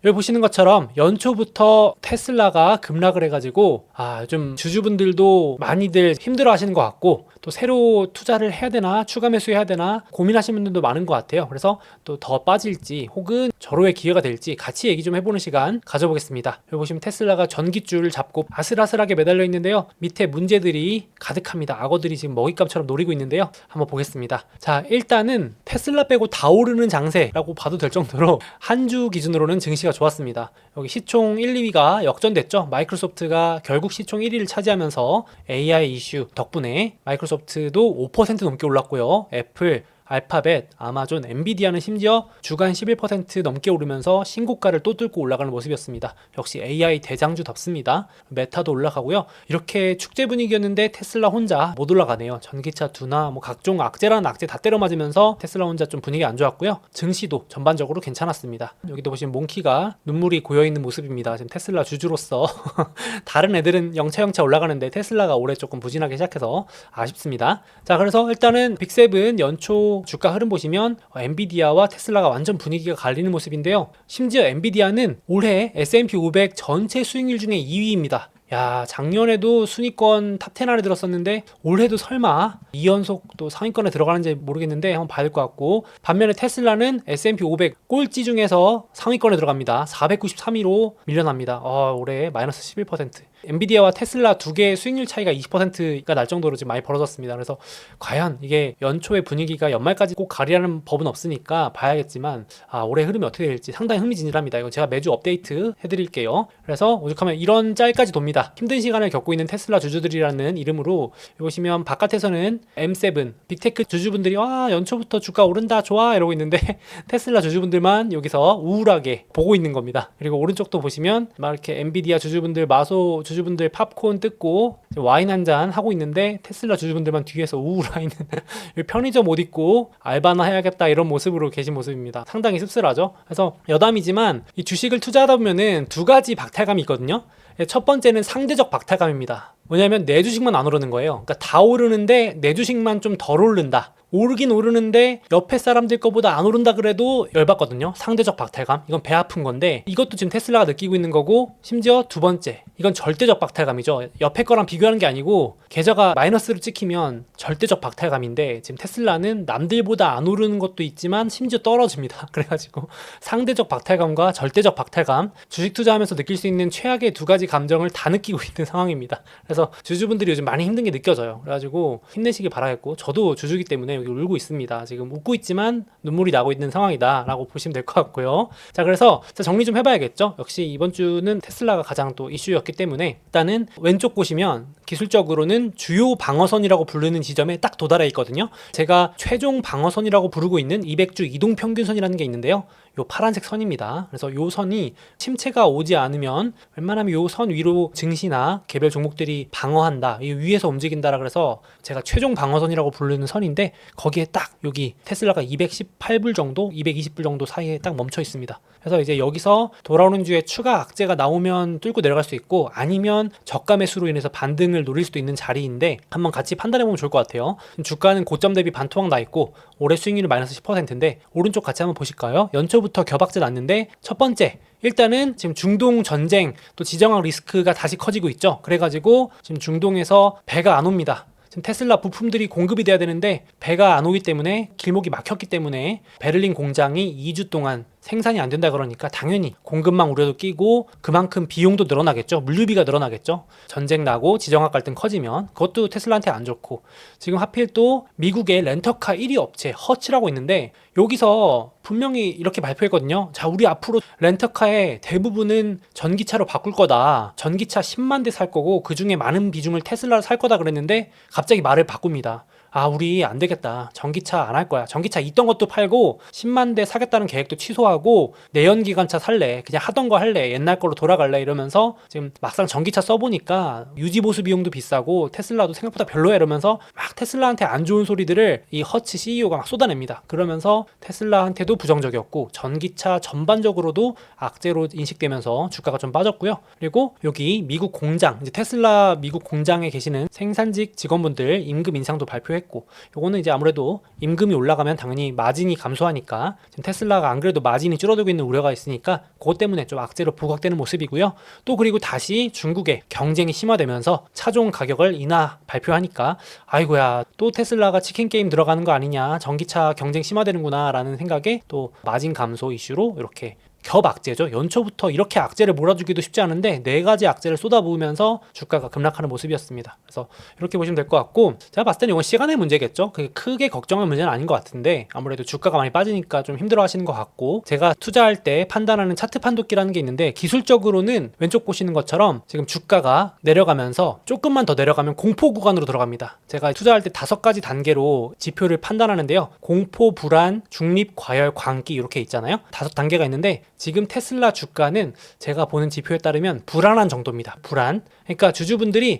여기 보시는 것처럼 연초부터 테슬라가 급락을 해가지고 요즘 주주분들도 많이들 힘들어 하시는 것 같고, 또 새로 투자를 해야 되나 추가 매수해야 되나 고민하시는 분들도 많은 것 같아요. 그래서 또 더 빠질지 혹은 절호의 기회가 될지 같이 얘기 좀 해보는 시간 가져보겠습니다. 여기 보시면 테슬라가 전깃줄을 잡고 아슬아슬하게 매달려 있는데요, 밑에 문제들이 가득합니다. 악어들이 지금 먹잇감처럼 노리고 있는데요, 한번 보겠습니다. 자, 일단은 테슬라 빼고 다 오르는 장세라고 봐도 될 정도로 한 주 기준으로는 증시가 좋았습니다. 여기 시총 1, 2위가 역전됐죠. 마이크로소프트가 결국 시총 1위를 차지하면서 AI 이슈 덕분에 마이크로소프트도 5% 넘게 올랐고요. 애플, 알파벳, 아마존, 엔비디아는 심지어 주간 11% 넘게 오르면서 신고가를 또 뚫고 올라가는 모습이었습니다. 역시 AI 대장주답습니다. 메타도 올라가고요. 이렇게 축제 분위기였는데 테슬라 혼자 못 올라가네요. 전기차 둔화, 각종 악재라는 악재 다 때려 맞으면서 테슬라 혼자 좀 분위기 안 좋았고요. 증시도 전반적으로 괜찮았습니다. 여기도 보시면 몽키가 눈물이 고여있는 모습입니다. 지금 테슬라 주주로서 다른 애들은 영차영차 올라가는데 테슬라가 올해 조금 부진하게 시작해서 아쉽습니다. 자, 그래서 일단은 빅7 연초 주가 흐름 보시면 엔비디아와 테슬라가 완전 분위기가 갈리는 모습인데요, 심지어 엔비디아는 올해 S&P 500 전체 수익률 중에 2위입니다. 야, 작년에도 순위권 탑10 안에 들었었는데 올해도 설마 2연속 또 상위권에 들어가는지 모르겠는데 한번 봐야 될 것 같고, 반면에 테슬라는 S&P 500 꼴찌 중에서 상위권에 들어갑니다. 493위로 밀려납니다. 올해 마이너스 11%. 엔비디아와 테슬라 두 개의 수익률 차이가 20%가 날 정도로 지금 많이 벌어졌습니다. 그래서 과연 이게 연초의 분위기가 연말까지 꼭 가리라는 법은 없으니까 봐야겠지만 올해 흐름이 어떻게 될지 상당히 흥미진진합니다. 이건 제가 매주 업데이트 해드릴게요. 그래서 오죽하면 이런 짤까지 돕니다. 힘든 시간을 겪고 있는 테슬라 주주들이라는 이름으로 보시면 바깥에서는 M7 빅테크 주주분들이 연초부터 주가 오른다 좋아 이러고 있는데 테슬라 주주분들만 여기서 우울하게 보고 있는 겁니다. 그리고 오른쪽도 보시면 막 이렇게 엔비디아 주주분들, 마소 주주분들 팝콘 뜯고 와인 한잔 하고 있는데 테슬라 주주분들만 뒤에서 우울하 있는 편의점 옷 입고 알바나 해야겠다 이런 모습으로 계신 모습입니다. 상당히 씁쓸하죠. 그래서 여담이지만 이 주식을 투자하다 보면은 두 가지 박탈감이 있거든요. 첫 번째는 상대적 박탈감입니다. 뭐냐면 내 주식만 안 오르는 거예요. 그러니까 다 오르는데 내 주식만 좀 덜 오른다. 오르긴 오르는데 옆에 사람들 거보다 안 오른다 그래도 열받거든요. 상대적 박탈감. 이건 배 아픈 건데 이것도 지금 테슬라가 느끼고 있는 거고, 심지어 두 번째, 이건 절대적 박탈감이죠. 옆에 거랑 비교하는 게 아니고 계좌가 마이너스로 찍히면 절대적 박탈감인데 지금 테슬라는 남들보다 안 오르는 것도 있지만 심지어 떨어집니다. 그래가지고 상대적 박탈감과 절대적 박탈감, 주식 투자하면서 느낄 수 있는 최악의 두 가지 감정을 다 느끼고 있는 상황입니다. 그래서 주주분들이 요즘 많이 힘든 게 느껴져요. 그래가지고 힘내시길 바라겠고, 저도 주주기 때문에 여기 울고 있습니다. 지금 웃고 있지만 눈물이 나고 있는 상황이다 라고 보시면 될 것 같고요. 자, 그래서 정리 좀 해봐야겠죠. 역시 이번 주는 테슬라가 가장 또 이슈였기 때문에 일단은 왼쪽 보시면 기술적으로는 주요 방어선이라고 부르는 지점에 딱 도달해 있거든요. 제가 최종 방어선이라고 부르고 있는 200주 이동평균선이라는 게 있는데요, 요 파란색 선입니다. 그래서 요 선이 침체가 오지 않으면 웬만하면 요 선 위로 증시나 개별 종목들이 방어한다, 이 위에서 움직인다라 그래서 제가 최종 방어선이라고 부르는 선인데, 거기에 딱 여기 테슬라가 218불 정도, 220불 정도 사이에 딱 멈춰 있습니다. 그래서 이제 여기서 돌아오는 주에 추가 악재가 나오면 뚫고 내려갈 수 있고, 아니면 저가 매수로 인해서 반등을 노릴 수도 있는 자리인데 한번 같이 판단해보면 좋을 것 같아요. 주가는 고점 대비 반토막 나 있고 올해 수익률이 마이너스 10%인데 오른쪽 같이 한번 보실까요? 연초부터 겨박질 났는데 첫 번째, 일단은 지금 중동 전쟁 또 지정학 리스크가 다시 커지고 있죠. 그래가지고 지금 중동에서 배가 안 옵니다. 지금 테슬라 부품들이 공급이 돼야 되는데 배가 안 오기 때문에, 길목이 막혔기 때문에 베를린 공장이 2주 동안 생산이 안 된다 그러니까 당연히 공급망 우려도 끼고 그만큼 비용도 늘어나겠죠. 물류비가 늘어나겠죠. 전쟁 나고 지정학 갈등 커지면 그것도 테슬라한테 안 좋고, 지금 하필 또 미국의 렌터카 1위 업체 허츠라고 있는데 여기서 분명히 이렇게 발표했거든요. 자, 우리 앞으로 렌터카의 대부분은 전기차로 바꿀 거다. 전기차 10만 대 살 거고 그중에 많은 비중을 테슬라로 살 거다 그랬는데 갑자기 말을 바꿉니다. 우리 안 되겠다. 전기차 안 할 거야. 전기차 있던 것도 팔고 10만 대 사겠다는 계획도 취소하고 내연기관차 살래. 그냥 하던 거 할래. 옛날 걸로 돌아갈래. 이러면서 지금 막상 전기차 써보니까 유지보수 비용도 비싸고 테슬라도 생각보다 별로야 이러면서 막 테슬라한테 안 좋은 소리들을 이 허츠 CEO가 막 쏟아냅니다. 그러면서 테슬라한테도 부정적이었고 전기차 전반적으로도 악재로 인식되면서 주가가 좀 빠졌고요. 그리고 여기 미국 공장, 이제 테슬라 미국 공장에 계시는 생산직 직원분들 임금 인상도 발표했고, 했고, 요거는 이제 아무래도 임금이 올라가면 당연히 마진이 감소하니까 지금 테슬라가 안 그래도 마진이 줄어들고 있는 우려가 있으니까 그것 때문에 좀 악재로 부각되는 모습이고요. 또 그리고 다시 중국의 경쟁이 심화되면서 차종 가격을 인하 발표하니까 아이고야, 또 테슬라가 치킨 게임 들어가는 거 아니냐, 전기차 경쟁 심화되는구나 라는 생각에 또 마진 감소 이슈로 이렇게 겹악재죠. 연초부터 이렇게 악재를 몰아주기도 쉽지 않은데 4가지 악재를 쏟아부으면서 주가가 급락하는 모습이었습니다. 그래서 이렇게 보시면 될 것 같고, 제가 봤을 때는 이건 시간의 문제겠죠. 그게 크게 걱정할 문제는 아닌 것 같은데 아무래도 주가가 많이 빠지니까 좀 힘들어 하시는 것 같고, 제가 투자할 때 판단하는 차트 판도기라는 게 있는데 기술적으로는 왼쪽 보시는 것처럼 지금 주가가 내려가면서 조금만 더 내려가면 공포 구간으로 들어갑니다. 제가 투자할 때 5가지 단계로 지표를 판단하는데요. 공포, 불안, 중립, 과열, 광기 이렇게 있잖아요. 5단계가 있는데 지금 테슬라 주가는 제가 보는 지표에 따르면 불안한 정도입니다. 불안. 그러니까 주주분들이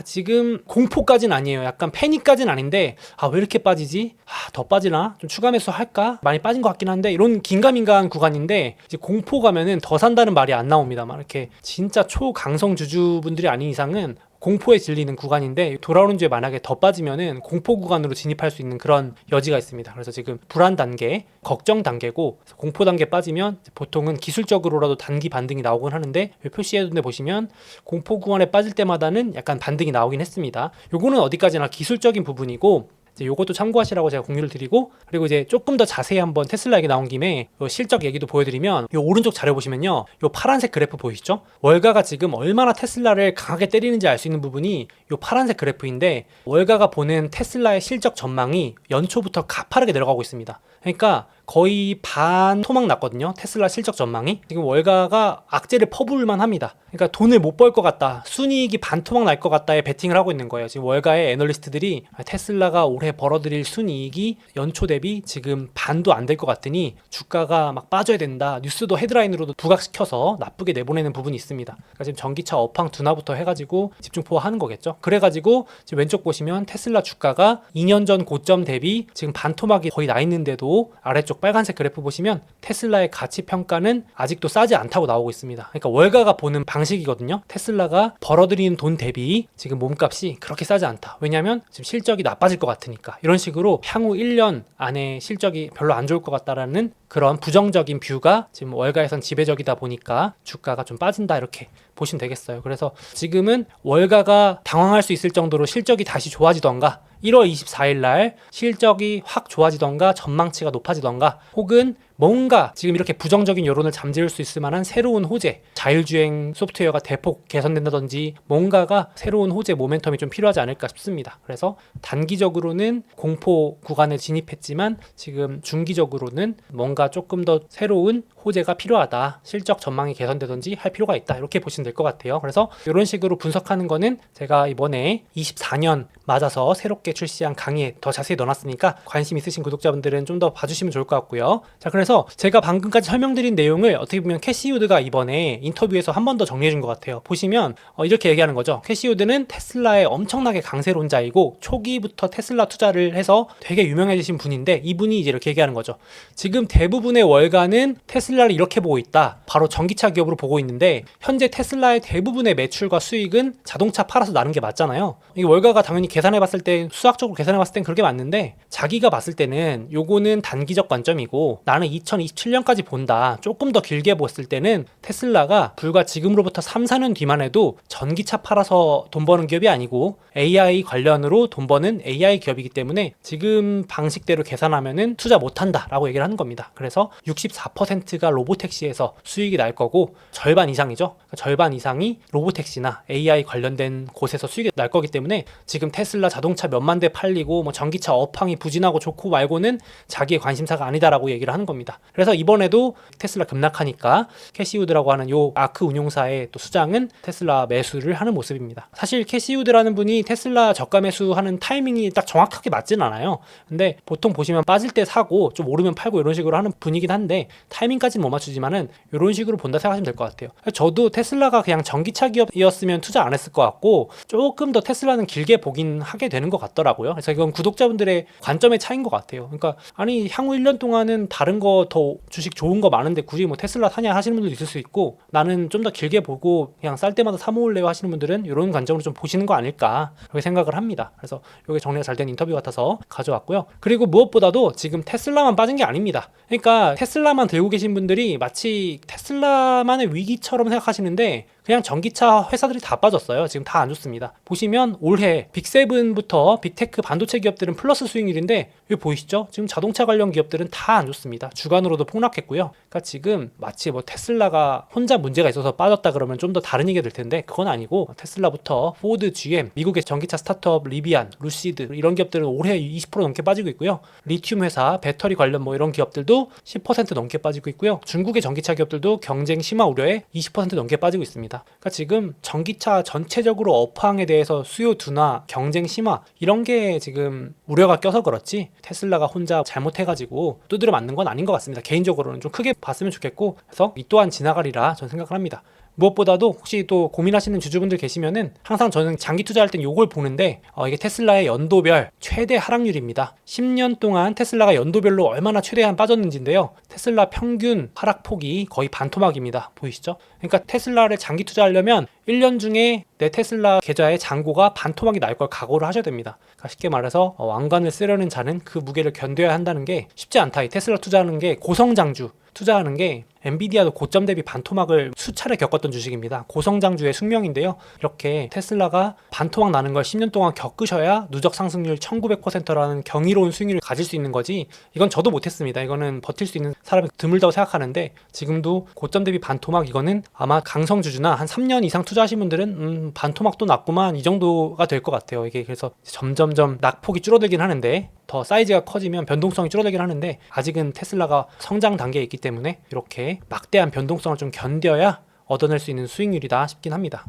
지금 공포까지는 아니에요. 약간 패닉까지는 아닌데 왜 이렇게 빠지지? 더 빠지나? 좀 추가 매수 할까? 많이 빠진 것 같긴 한데 이런 긴가민가한 구간인데 이제 공포 가면은 더 산다는 말이 안 나옵니다. 막 이렇게 진짜 초강성 주주분들이 아닌 이상은 공포에 질리는 구간인데 돌아오는 주에 만약에 더 빠지면은 공포 구간으로 진입할 수 있는 그런 여지가 있습니다. 그래서 지금 불안 단계, 걱정 단계고, 공포 단계 빠지면 보통은 기술적으로라도 단기 반등이 나오곤 하는데 표시해둔 데 보시면 공포 구간에 빠질 때마다는 약간 반등이 나오긴 했습니다. 요거는 어디까지나 기술적인 부분이고 이제 요것도 참고하시라고 제가 공유를 드리고, 그리고 이제 조금 더 자세히 한번 테슬라 얘기 나온 김에 실적 얘기도 보여드리면 요 오른쪽 자료 보시면요, 요 파란색 그래프 보이시죠? 월가가 지금 얼마나 테슬라를 강하게 때리는지 알 수 있는 부분이 요 파란색 그래프인데, 월가가 보는 테슬라의 실적 전망이 연초부터 가파르게 내려가고 있습니다. 그러니까 거의 반 토막 났거든요. 테슬라 실적 전망이. 지금 월가가 악재를 퍼부을만 합니다. 그러니까 돈을 못 벌 것 같다, 순이익이 반 토막 날 것 같다에 베팅을 하고 있는 거예요. 지금 월가의 애널리스트들이 테슬라가 올해 벌어들일 순이익이 연초 대비 지금 반도 안 될 것 같으니 주가가 막 빠져야 된다, 뉴스도 헤드라인으로도 부각시켜서 나쁘게 내보내는 부분이 있습니다. 그러니까 지금 전기차 업황 둔화부터 해가지고 집중포화 하는 거겠죠. 그래가지고 지금 왼쪽 보시면 테슬라 주가가 2년 전 고점 대비 지금 반 토막이 거의 나 있는데도 아래쪽 빨간색 그래프 보시면 테슬라의 가치 평가는 아직도 싸지 않다고 나오고 있습니다. 그러니까 월가가 보는 방식이거든요. 테슬라가 벌어들이는 돈 대비 지금 몸값이 그렇게 싸지 않다. 왜냐하면 지금 실적이 나빠질 것 같으니까. 이런 식으로 향후 1년 안에 실적이 별로 안 좋을 것 같다라는 그런 부정적인 뷰가 지금 월가에선 지배적이다 보니까 주가가 좀 빠진다, 이렇게 보시면 되겠어요. 그래서 지금은 월가가 당황할 수 있을 정도로 실적이 다시 좋아지던가, 1월 24일 날 실적이 확 좋아지던가, 전망치가 높아지던가, 혹은 뭔가 지금 이렇게 부정적인 여론을 잠재울 수 있을 만한 새로운 호재, 자율주행 소프트웨어가 대폭 개선된다든지 뭔가가 새로운 호재 모멘텀이 좀 필요하지 않을까 싶습니다. 그래서 단기적으로는 공포 구간에 진입했지만 지금 중기적으로는 뭔가 조금 더 새로운 호재가 필요하다, 실적 전망이 개선되든지 할 필요가 있다, 이렇게 보시면 될 것 같아요. 그래서 이런 식으로 분석하는 거는 제가 이번에 24년 맞아서 새롭게 출시한 강의에 더 자세히 넣어놨으니까 관심 있으신 구독자분들은 좀 더 봐주시면 좋을 것 같고요. 자, 그래서 제가 방금까지 설명드린 내용을 어떻게 보면 캐시 우드가 이번에 인터뷰에서 한 번 더 정리해준 것 같아요. 보시면 이렇게 얘기하는 거죠. 캐시 우드는 테슬라의 엄청나게 강세론자이고 초기부터 테슬라 투자를 해서 되게 유명해지신 분인데, 이분이 이제 이렇게 얘기하는 거죠. 지금 대부분의 월가는 테슬라를 이렇게 보고 있다, 바로 전기차 기업으로 보고 있는데 현재 테슬라의 대부분의 매출과 수익은 자동차 팔아서 나는 게 맞잖아요. 이 월가가 당연히 계산해봤을 때, 수학적으로 계산해봤을 땐 그렇게 맞는데, 자기가 봤을 때는 요거는 단기적 관점이고 나는 2027년까지 본다, 조금 더 길게 봤을 때는 테슬라가 불과 지금으로부터 3, 4년 뒤만 해도 전기차 팔아서 돈 버는 기업이 아니고 AI 관련으로 돈 버는 AI 기업이기 때문에 지금 방식대로 계산하면은 투자 못한다 라고 얘기를 하는 겁니다. 그래서 64%가 로보택시에서 수익이 날 거고, 절반 이상이죠. 절반 이상이 로보택시나 AI 관련된 곳에서 수익이 날 거기 때문에 지금 테슬라 자동차 몇만 대 팔리고 뭐 전기차 업황이 부진하고 좋고 말고는 자기의 관심사가 아니다라고 얘기를 하는 겁니다. 그래서 이번에도 테슬라 급락하니까 캐시우드라고 하는 요 아크 운용사의 또 수장은 테슬라 매수를 하는 모습입니다. 사실 캐시우드라는 분이 테슬라 저가 매수하는 타이밍이 딱 정확하게 맞진 않아요. 근데 보통 보시면 빠질 때 사고 좀 오르면 팔고 이런 식으로 하는 분이긴 한데, 타이밍까지는 못 맞추지만은 이런 식으로 본다 생각하시면 될 것 같아요. 저도 테슬라가 그냥 전기차 기업이었으면 투자 안 했을 것 같고, 조금 더 테슬라는 길게 보긴 하게 되는 것 같더라고요. 그래서 이건 구독자분들의 관점의 차이인 것 같아요. 그러니까 아니 향후 1년 동안은 다른 거 거 더 주식 좋은 거 많은데 굳이 뭐 테슬라 사냐 하시는 분들도 있을 수 있고, 나는 좀 더 길게 보고 그냥 쌀 때마다 사 모을래요 하시는 분들은 이런 관점으로 좀 보시는 거 아닐까 그렇게 생각을 합니다. 그래서 이게 정리가 잘 된 인터뷰 같아서 가져왔고요. 그리고 무엇보다도 지금 테슬라만 빠진 게 아닙니다. 그러니까 테슬라만 들고 계신 분들이 마치 테슬라만의 위기처럼 생각하시는데 그냥 전기차 회사들이 다 빠졌어요. 지금 다 안 좋습니다. 보시면 올해 빅7부터 빅테크 반도체 기업들은 플러스 수익률인데 여기 보이시죠? 지금 자동차 관련 기업들은 다 안 좋습니다. 주간으로도 폭락했고요. 그러니까 지금 마치 뭐 테슬라가 혼자 문제가 있어서 빠졌다 그러면 좀 더 다른 얘기가 될 텐데 그건 아니고, 테슬라부터 포드, GM, 미국의 전기차 스타트업 리비안, 루시드 이런 기업들은 올해 20% 넘게 빠지고 있고요. 리튬 회사, 배터리 관련 뭐 이런 기업들도 10% 넘게 빠지고 있고요. 중국의 전기차 기업들도 경쟁 심화 우려에 20% 넘게 빠지고 있습니다. 그러니까 지금 전기차 전체적으로 업황에 대해서 수요 둔화, 경쟁 심화 이런 게 지금 우려가 껴서 그렇지 테슬라가 혼자 잘못해가지고 두드려 맞는 건 아닌 것 같습니다. 개인적으로는 좀 크게 봤으면 좋겠고, 그래서 이 또한 지나가리라 저는 생각을 합니다. 무엇보다도 혹시 또 고민하시는 주주분들 계시면은 항상 저는 장기 투자할 땐 요걸 보는데 이게 테슬라의 연도별 최대 하락률입니다. 10년 동안 테슬라가 연도별로 얼마나 최대한 빠졌는지인데요. 테슬라 평균 하락폭이 거의 반토막입니다. 보이시죠? 그러니까 테슬라를 장기 투자하려면 1년 중에 내 테슬라 계좌에 잔고가 반토막이 날 걸 각오를 하셔야 됩니다. 그러니까 쉽게 말해서 왕관을 쓰려는 자는 그 무게를 견뎌야 한다는 게 쉽지 않다. 이 테슬라 투자하는 게 고성장주 투자하는 게, 엔비디아도 고점 대비 반토막을 수차례 겪었던 주식입니다. 고성장주의 숙명인데요. 이렇게 테슬라가 반토막 나는 걸 10년 동안 겪으셔야 누적 상승률 1900%라는 경이로운 수익률을 가질 수 있는 거지, 이건 저도 못했습니다. 이거는 버틸 수 있는 사람이 드물다고 생각하는데, 지금도 고점 대비 반토막, 이거는 아마 강성주주나 한 3년 이상 투자하신 분들은 반토막도 났구만 이 정도가 될 것 같아요. 이게 그래서 점점점 낙폭이 줄어들긴 하는데, 더 사이즈가 커지면 변동성이 줄어들긴 하는데, 아직은 테슬라가 성장 단계에 있기 때문에 이렇게 막대한 변동성을 좀 견뎌야 얻어낼 수 있는 수익률이다 싶긴 합니다.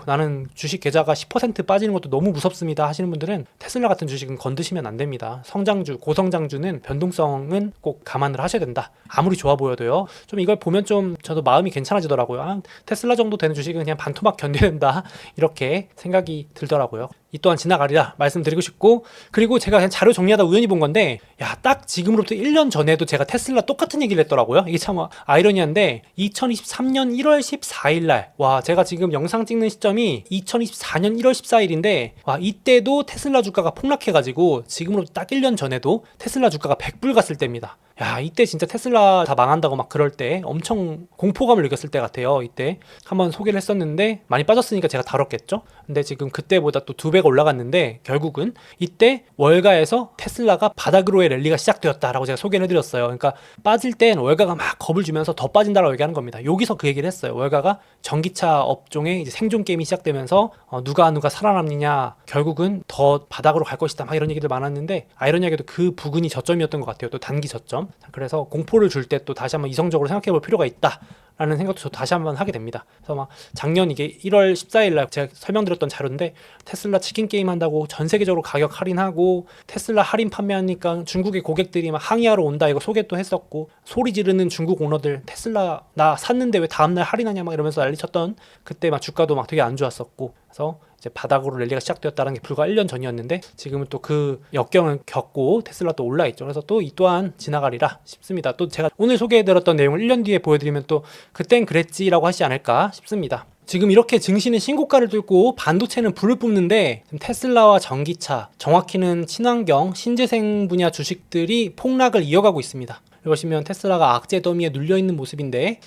나는 주식 계좌가 10% 빠지는 것도 너무 무섭습니다 하시는 분들은 테슬라 같은 주식은 건드시면 안 됩니다. 성장주, 고성장주는 변동성은 꼭 감안을 하셔야 된다. 아무리 좋아 보여도요. 좀 이걸 보면 좀 저도 마음이 괜찮아지더라고요. 테슬라 정도 되는 주식은 그냥 반토막 견뎌야 된다 이렇게 생각이 들더라고요. 이 또한 지나가리라 말씀드리고 싶고, 그리고 제가 그냥 자료 정리하다 우연히 본 건데, 딱 지금으로부터 1년 전에도 제가 테슬라 똑같은 얘기를 했더라고요. 이게 참 아이러니한데 2023년 1월 14일 날, 제가 지금 영상 찍는 시점이 2024년 1월 14일인데 이때도 테슬라 주가가 폭락해가지고 지금으로부터 딱 1년 전에도 테슬라 주가가 100불 갔을 때입니다. 이때 진짜 테슬라 다 망한다고 막 그럴 때 엄청 공포감을 느꼈을 때 같아요. 이때 한번 소개를 했었는데 많이 빠졌으니까 제가 다뤘겠죠. 근데 지금 그때보다 또 2배가 올라갔는데, 결국은 이때 월가에서 테슬라가 바닥으로의 랠리가 시작되었다라고 제가 소개를 해드렸어요. 그러니까 빠질 땐 월가가 막 겁을 주면서 더 빠진다라고 얘기하는 겁니다. 여기서 그 얘기를 했어요. 월가가 전기차 업종의 이제 생존 게임이 시작되면서 누가 살아남느냐, 결국은 더 바닥으로 갈 것이다 막 이런 얘기들 많았는데, 아이러니하게도 그 부근이 저점이었던 것 같아요. 또 단기 저점. 그래서 공포를 줄 때 또 다시 한번 이성적으로 생각해 볼 필요가 있다 라는 생각도 저 다시 한번 하게 됩니다. 그래서 막 작년 이게 1월 14일 날 제가 설명드렸던 자료인데, 테슬라 치킨 게임 한다고 전 세계적으로 가격 할인하고 테슬라 할인 판매하니까 중국의 고객들이 막 항의하러 온다 이거 소개 또 했었고, 소리 지르는 중국 오너들 테슬라 나 샀는데 왜 다음날 할인하냐 막 이러면서 난리쳤던, 그때 막 주가도 막 되게 안 좋았었고, 그래서 이제 바닥으로 랠리가 시작되었다는 게 불과 1년 전이었는데, 지금은 또 그 역경을 겪고 테슬라 또 올라있죠. 그래서 또 이 또한 지나가리라 싶습니다. 또 제가 오늘 소개해드렸던 내용을 1년 뒤에 보여드리면 또 그땐 그랬지라고 하시지 않을까 싶습니다. 지금 이렇게 증시는 신고가를 뚫고 반도체는 불을 뿜는데, 테슬라와 전기차, 정확히는 친환경, 신재생 분야 주식들이 폭락을 이어가고 있습니다. 보시면 테슬라가 악재 더미에 눌려있는 모습인데,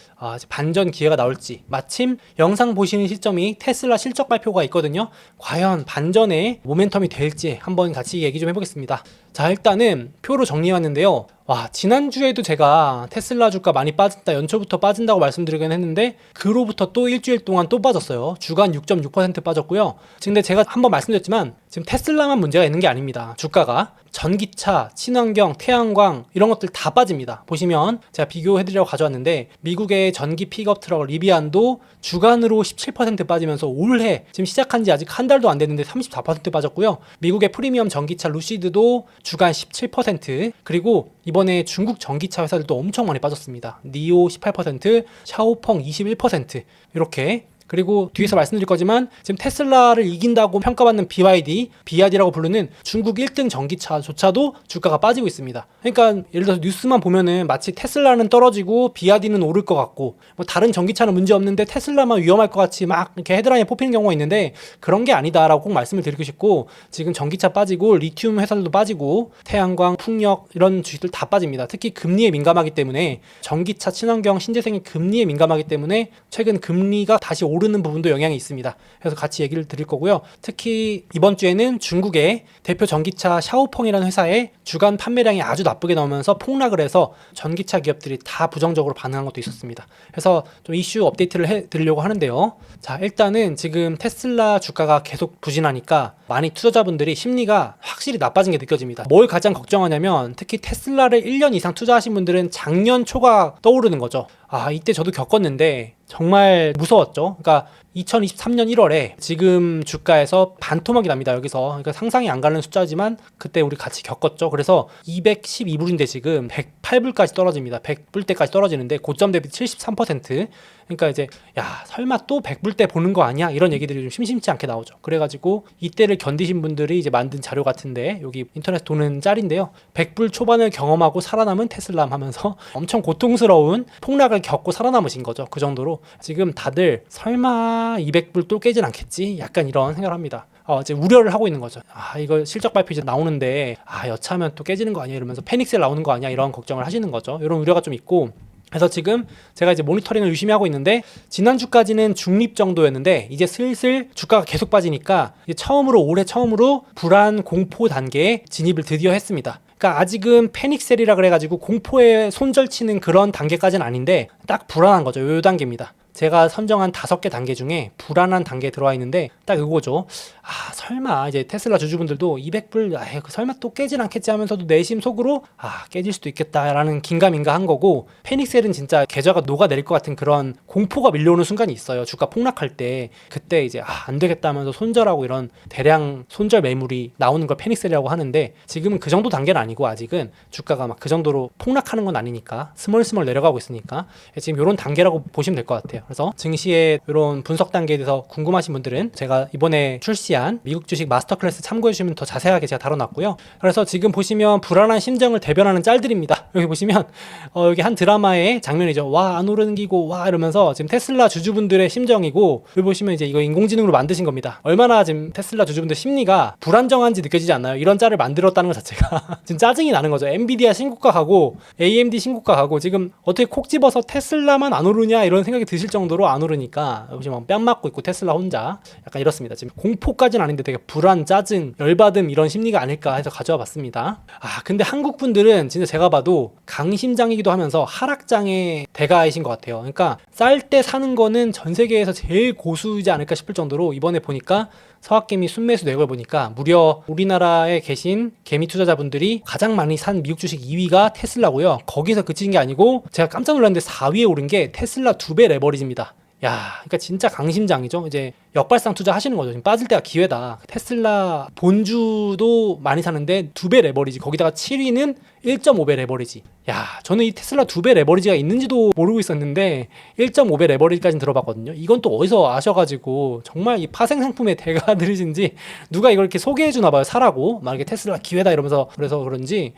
반전 기회가 나올지, 마침 영상 보시는 시점이 테슬라 실적 발표가 있거든요. 과연 반전의 모멘텀이 될지 한번 같이 얘기 좀 해보겠습니다. 자, 일단은 표로 정리해왔는데요. 지난주에도 제가 테슬라 주가 많이 빠진다, 연초부터 빠진다고 말씀드리긴 했는데, 그로부터 또 일주일 동안 또 빠졌어요. 주간 6.6% 빠졌고요. 근데 제가 한번 말씀드렸지만 지금 테슬라만 문제가 있는 게 아닙니다. 주가가 전기차, 친환경, 태양광 이런 것들 다 빠집니다. 보시면 제가 비교해드리려고 가져왔는데, 미국의 전기 픽업 트럭 리비안도 주간으로 17% 빠지면서 올해 지금 시작한 지 아직 한 달도 안 됐는데 34% 빠졌고요. 미국의 프리미엄 전기차 루시드도 주간 17%, 그리고 이번에 중국 전기차 회사들도 엄청 많이 빠졌습니다. 니오 18%, 샤오펑 21%, 이렇게 그리고 뒤에서 말씀드릴 거지만 지금 테슬라를 이긴다고 평가받는 BYD라고 부르는 중국 1등 전기차조차도 주가가 빠지고 있습니다. 그러니까 예를 들어서 뉴스만 보면은 마치 테슬라는 떨어지고 BYD는 오를 것 같고 뭐 다른 전기차는 문제 없는데 테슬라만 위험할 것 같이 막 이렇게 헤드라인에 뽑히는 경우가 있는데 그런 게 아니다라고 꼭 말씀을 드리고 싶고, 지금 전기차 빠지고 리튬 회사들도 빠지고 태양광, 풍력 이런 주식들 다 빠집니다. 특히 금리에 민감하기 때문에, 전기차, 친환경, 신재생이 금리에 민감하기 때문에 최근 금리가 다시 오르는 부분도 영향이 있습니다. 그래서 같이 얘기를 드릴 거고요. 특히 이번 주에는 중국의 대표 전기차 샤오펑이라는 회사의 주간 판매량이 아주 나쁘게 나오면서 폭락을 해서 전기차 기업들이 다 부정적으로 반응한 것도 있었습니다. 그래서 좀 이슈 업데이트를 해드리려고 하는데요. 자, 일단은 지금 테슬라 주가가 계속 부진하니까 많이 투자자분들이 심리가 확실히 나빠진 게 느껴집니다. 뭘 가장 걱정하냐면, 특히 테슬라를 1년 이상 투자하신 분들은 작년 초가 떠오르는 거죠. 아, 이때 저도 겪었는데 정말 무서웠죠. 그러니까 2023년 1월에 지금 주가에서 반토막이 납니다. 여기서. 그러니까 상상이 안 가는 숫자지만 그때 우리 같이 겪었죠. 그래서 212불인데 지금 108불까지 떨어집니다. 100불대까지 떨어지는데 고점 대비 73%. 그러니까 이제 야, 설마 또 100불대 보는 거 아니야? 이런 얘기들이 좀 심심치 않게 나오죠. 그래가지고 이때를 견디신 분들이 이제 만든 자료 같은데, 여기 인터넷 도는 짤인데요. 100불 초반을 경험하고 살아남은 테슬라 하면서 엄청 고통스러운 폭락을 겪고 살아남으신 거죠. 그 정도로 지금 다들 설마 200불 또 깨진 않겠지? 약간 이런 생각을 합니다. 이제 우려를 하고 있는 거죠. 아, 이거 실적 발표 이제 나오는데 여차하면 또 깨지는 거 아니야? 이러면서 패닉셀 나오는 거 아니야? 이런 걱정을 하시는 거죠. 이런 우려가 좀 있고, 그래서 지금 제가 이제 모니터링을 유심히 하고 있는데, 지난주까지는 중립 정도였는데 이제 슬슬 주가가 계속 빠지니까 이제 올해 처음으로 불안 공포 단계에 진입을 드디어 했습니다. 그러니까 아직은 패닉셀이라 그래가지고 공포에 손절치는 그런 단계까지는 아닌데 딱 불안한 거죠. 요 단계입니다. 제가 선정한 5개 단계 중에 불안한 단계에 들어와 있는데 딱 이거죠. 설마 이제 테슬라 주주분들도 200불 설마 또 깨진 않겠지 하면서도 내심 속으로 깨질 수도 있겠다라는 긴가민가한 거고, 패닉셀은 진짜 계좌가 녹아내릴 것 같은 그런 공포가 밀려오는 순간이 있어요. 주가 폭락할 때. 그때 이제 안 되겠다 하면서 손절하고 이런 대량 손절 매물이 나오는 걸 패닉셀이라고 하는데, 지금은 그 정도 단계는 아니고 아직은 주가가 막 그 정도로 폭락하는 건 아니니까 스멀스멀 내려가고 있으니까 지금 이런 단계라고 보시면 될 것 같아요. 그래서 증시의 이런 분석 단계에 대해서 궁금하신 분들은 제가 이번에 출시한 미국 주식 마스터 클래스 참고해 주시면 더 자세하게 제가 다뤄놨고요. 그래서 지금 보시면 불안한 심정을 대변하는 짤들입니다. 여기 보시면 여기 한 드라마의 장면이죠. 와, 안 오르는 기고 와 이러면서 지금 테슬라 주주분들의 심정이고, 여기 보시면 이제 이거 인공지능으로 만드신 겁니다. 얼마나 지금 테슬라 주주분들 심리가 불안정한지 느껴지지 않나요? 이런 짤을 만들었다는 것 자체가 지금 짜증이 나는 거죠. 엔비디아 신고가 가고 AMD 신고가 가고 지금 어떻게 콕 집어서 테슬라만 안 오르냐 이런 생각이 드실 정도로 안 오르니까 보시면 뺨 맞고 있고 테슬라 혼자 약간 이렇습니다. 지금 공포까지는 아닌데 되게 불안, 짜증, 열받음 이런 심리가 아닐까 해서 가져와 봤습니다. 근데 한국 분들은 진짜 제가 봐도 강심장이기도 하면서 하락장의 대가이신 것 같아요. 그러니까 쌀 때 사는 거는 전 세계에서 제일 고수이지 않을까 싶을 정도로, 이번에 보니까 서학개미 순매수 내역을 보니까 무려 우리나라에 계신 개미 투자자분들이 가장 많이 산 미국 주식 2위가 테슬라고요. 거기서 그친 게 아니고 제가 깜짝 놀랐는데 4위에 오른 게 테슬라 2배 레버리지입니다. 그러니까 진짜 강심장이죠. 이제 역발상 투자 하시는 거죠. 지금 빠질 때가 기회다. 테슬라 본주도 많이 사는데 2배 레버리지, 거기다가 7위는 1.5배 레버리지. 저는 이 테슬라 2배 레버리지가 있는지도 모르고 있었는데 1.5배 레버리지까지는 들어봤거든요. 이건 또 어디서 아셔가지고 정말 이 파생 상품의 대가들이신지 누가 이걸 이렇게 소개해 주나 봐요. 사라고 막 이렇게 테슬라 기회다 이러면서. 그래서 그런지